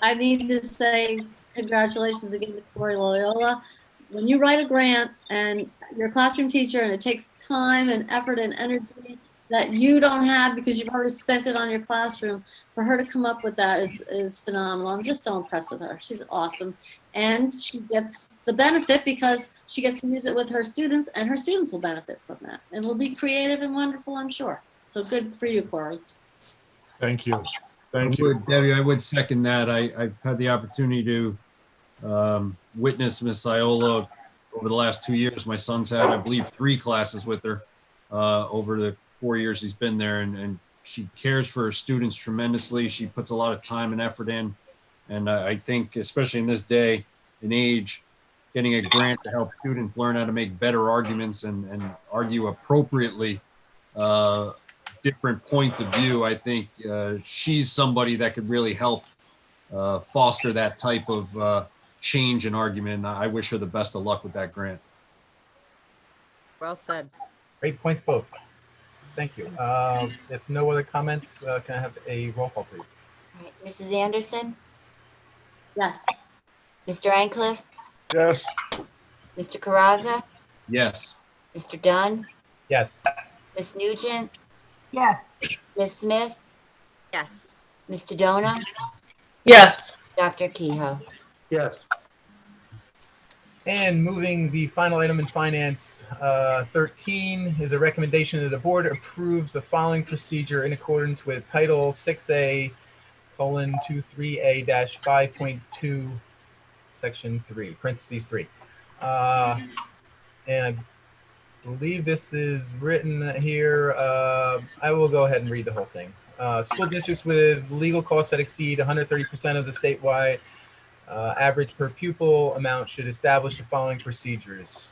I need to say congratulations again to Corey Loyola. When you write a grant and you're a classroom teacher and it takes time and effort and energy that you don't have because you've already spent it on your classroom, for her to come up with that is phenomenal. I'm just so impressed with her. She's awesome. And she gets the benefit because she gets to use it with her students, and her students will benefit from that. And it'll be creative and wonderful, I'm sure. So good for you, Corey. Thank you. Thank you. Debbie, I would second that. I've had the opportunity to witness Miss Iola over the last 2 years. My son's had, I believe, 3 classes with her over the 4 years he's been there, and she cares for her students tremendously. She puts a lot of time and effort in, and I think, especially in this day and age, getting a grant to help students learn how to make better arguments and argue appropriately different points of view, I think she's somebody that could really help foster that type of change in argument. I wish her the best of luck with that grant. Well said. Great points, both. Thank you. If no other comments, can I have a roll call, please? All right. Mrs. Anderson, Yes. Mr. Ancliffe, Yes. Mr. Caraza, Yes. Mr. Dunn, Yes. Ms. Nugent, Yes. Ms. Smith, Yes. Mr. Dona, Yes. Dr. Kehoe. Yes. And moving the final item in finance, 13 is a recommendation that the board approves the following procedure in accordance with Title 6A, colon 23A-5.2, Section 3, parentheses 3. And I believe this is written here. I will go ahead and read the whole thing. School districts with legal costs that exceed 130% of the statewide average per pupil amount should establish the following procedures.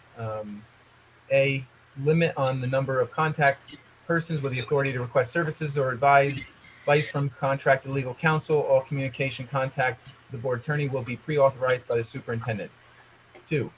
A, limit on the number of contact persons with the authority to request services or advice from contracted legal counsel. All communication contact the board attorney will be pre-authorized by the superintendent. 2,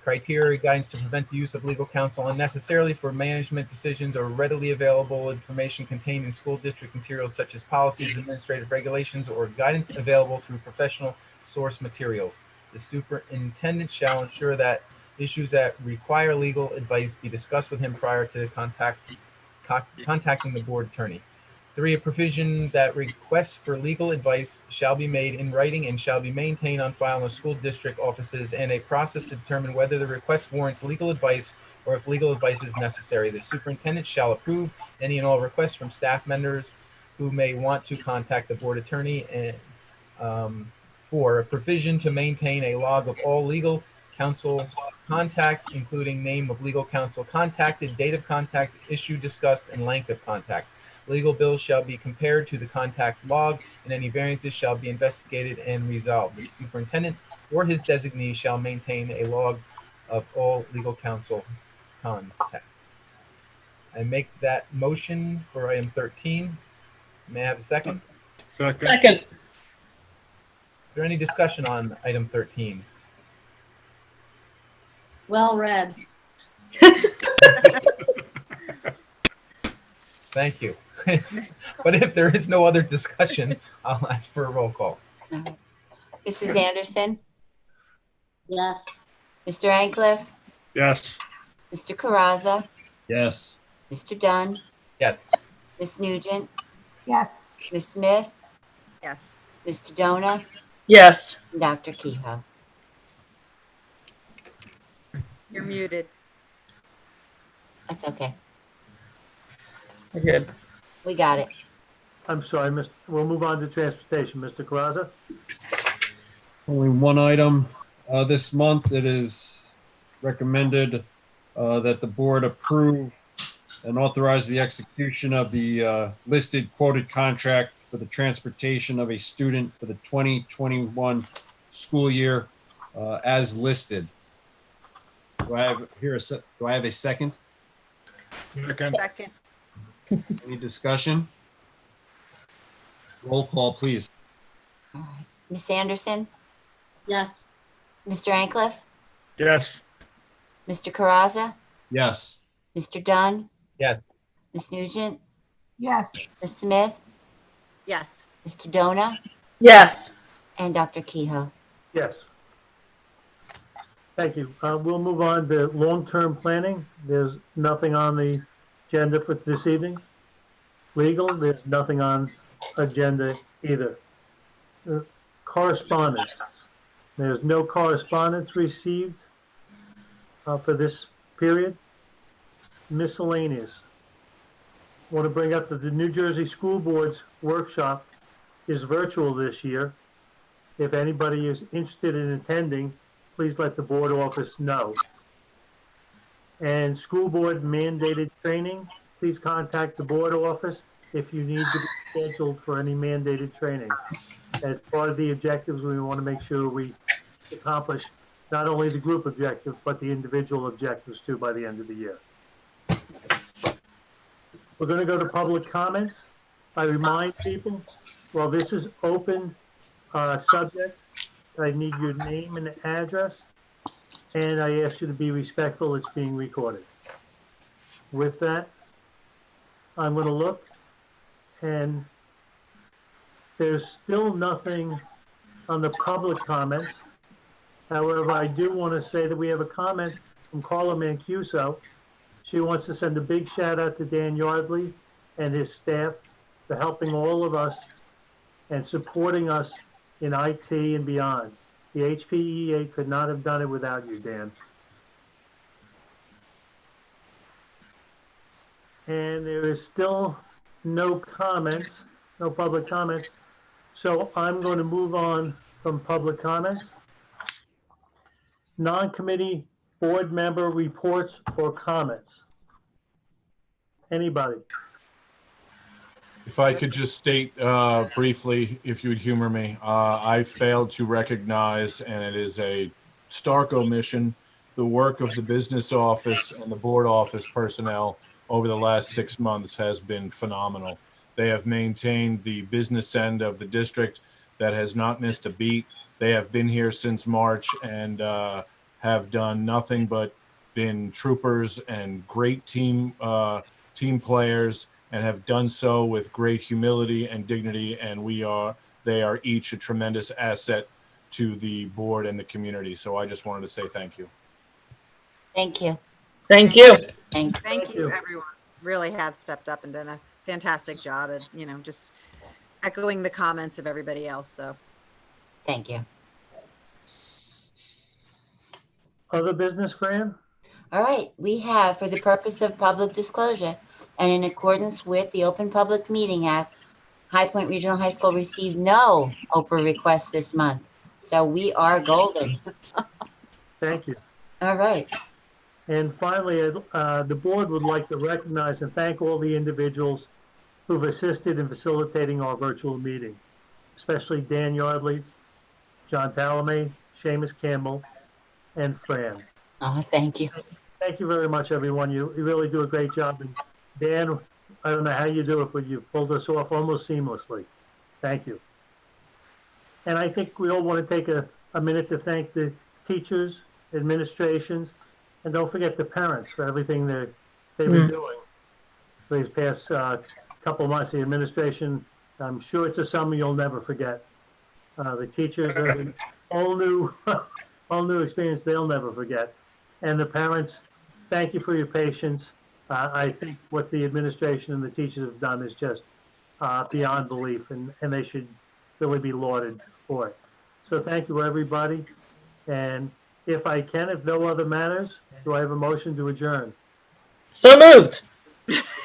criteria guidance to prevent the use of legal counsel unnecessarily for management decisions or readily available information contained in school district materials such as policies, administrative regulations, or guidance available through professional source materials. The superintendent shall ensure that issues that require legal advice be discussed with him prior to contacting the board attorney. 3, a provision that requests for legal advice shall be made in writing and shall be maintained on file in the school district offices, and a process to determine whether the request warrants legal advice or if legal advice is necessary. The superintendent shall approve any and all requests from staff members who may want to contact the board attorney. And 4, a provision to maintain a log of all legal counsel contact, including name of legal counsel contacted, date of contact, issue discussed, and length of contact. Legal bills shall be compared to the contact log, and any variances shall be investigated and resolved. The superintendent or his designee shall maintain a log of all legal counsel contact. I make that motion for item 13. May I have a second? Second. Is there any discussion on item 13? Well read. Thank you. But if there is no other discussion, I'll ask for a roll call. Mrs. Anderson, Yes. Mr. Ancliffe, Yes. Mr. Caraza, Yes. Mr. Dunn, Yes. Ms. Nugent, Yes. Ms. Smith, Yes. Mr. Dona, Yes. and Dr. Kehoe. You're muted. That's okay. Good. We got it. I'm sorry, we'll move on to transportation. Mr. Caraza? Only one item this month. It is recommended that the board approve and authorize the execution of the listed quoted contract for the transportation of a student for the 2021 school year as listed. Do I have a second? Second. Any discussion? Roll call, please. All right. Ms. Anderson, Yes. Mr. Ancliffe, Yes. Mr. Caraza, Yes. Mr. Dunn, Yes. Ms. Nugent, Yes. Ms. Smith, Yes. Mr. Dona, Yes. and Dr. Kehoe. Yes. Thank you. We'll move on to long-term planning. There's nothing on the agenda for this evening. Legal, there's nothing on agenda either. Correspondence. There's no correspondence received for this period. Miscellaneous. Want to bring up that the New Jersey School Board's workshop is virtual this year. If anybody is interested in attending, please let the board office know. And school board mandated training, please contact the board office if you need to be scheduled for any mandated training. As part of the objectives, we want to make sure we accomplish not only the group objectives, but the individual objectives too by the end of the year. We're going to go to public comments. I remind people, while this is open subject, I need your name and address, and I ask you to be respectful. It's being recorded. With that, I'm going to look, and there's still nothing on the public comments. However, I do want to say that we have a comment from Carla Mancuso. She wants to send a big shout out to Dan Yardley and his staff for helping all of us and supporting us in IT and beyond. The HPEA could not have done it without you, Dan. And there is still no comments, no public comments. So I'm going to move on from public comments. Non-committee board member reports or comments. Anybody? If I could just state briefly, if you would humor me, I failed to recognize, and it is a stark omission, the work of the business office and the board office personnel over the last 6 months has been phenomenal. They have maintained the business end of the district that has not missed a beat. They have been here since March and have done nothing but been troopers and great team players, and have done so with great humility and dignity. And they are each a tremendous asset to the board and the community. So I just wanted to say thank you. Thank you. Thank you. Thank you, everyone. Really have stepped up and done a fantastic job at, just echoing the comments of everybody else. So Thank you. Other business, Fran? All right, we have, for the purpose of public disclosure and in accordance with the Open Public Meeting Act, High Point Regional High School received no Oprah requests this month. So we are golden. Thank you. All right. And finally, the board would like to recognize and thank all the individuals who've assisted in facilitating our virtual meeting, especially Dan Yardley, John Talamay, Seamus Campbell, and Fran. Oh, thank you. Thank you very much, everyone. You really do a great job. And Dan, I don't know how you do it, but you pulled us off almost seamlessly. Thank you. And I think we all want to take a minute to thank the teachers, administrations, and don't forget the parents for everything they've been doing for these past couple months. The administration, I'm sure it's a summer you'll never forget. The teachers have a whole new experience they'll never forget. And the parents, thank you for your patience. I think what the administration and the teachers have done is just beyond belief, and they should really be lauded for it. So thank you, everybody. And if no other matters, do I have a motion to adjourn? So moved.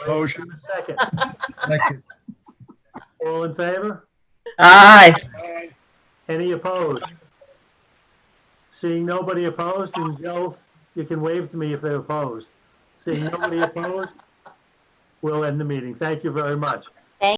Motion. Second. Second. All in favor? Aye. Any opposed? Seeing nobody opposed, and Joe, you can wave to me if they're opposed. Seeing nobody opposed, we'll end the meeting. Thank you very much.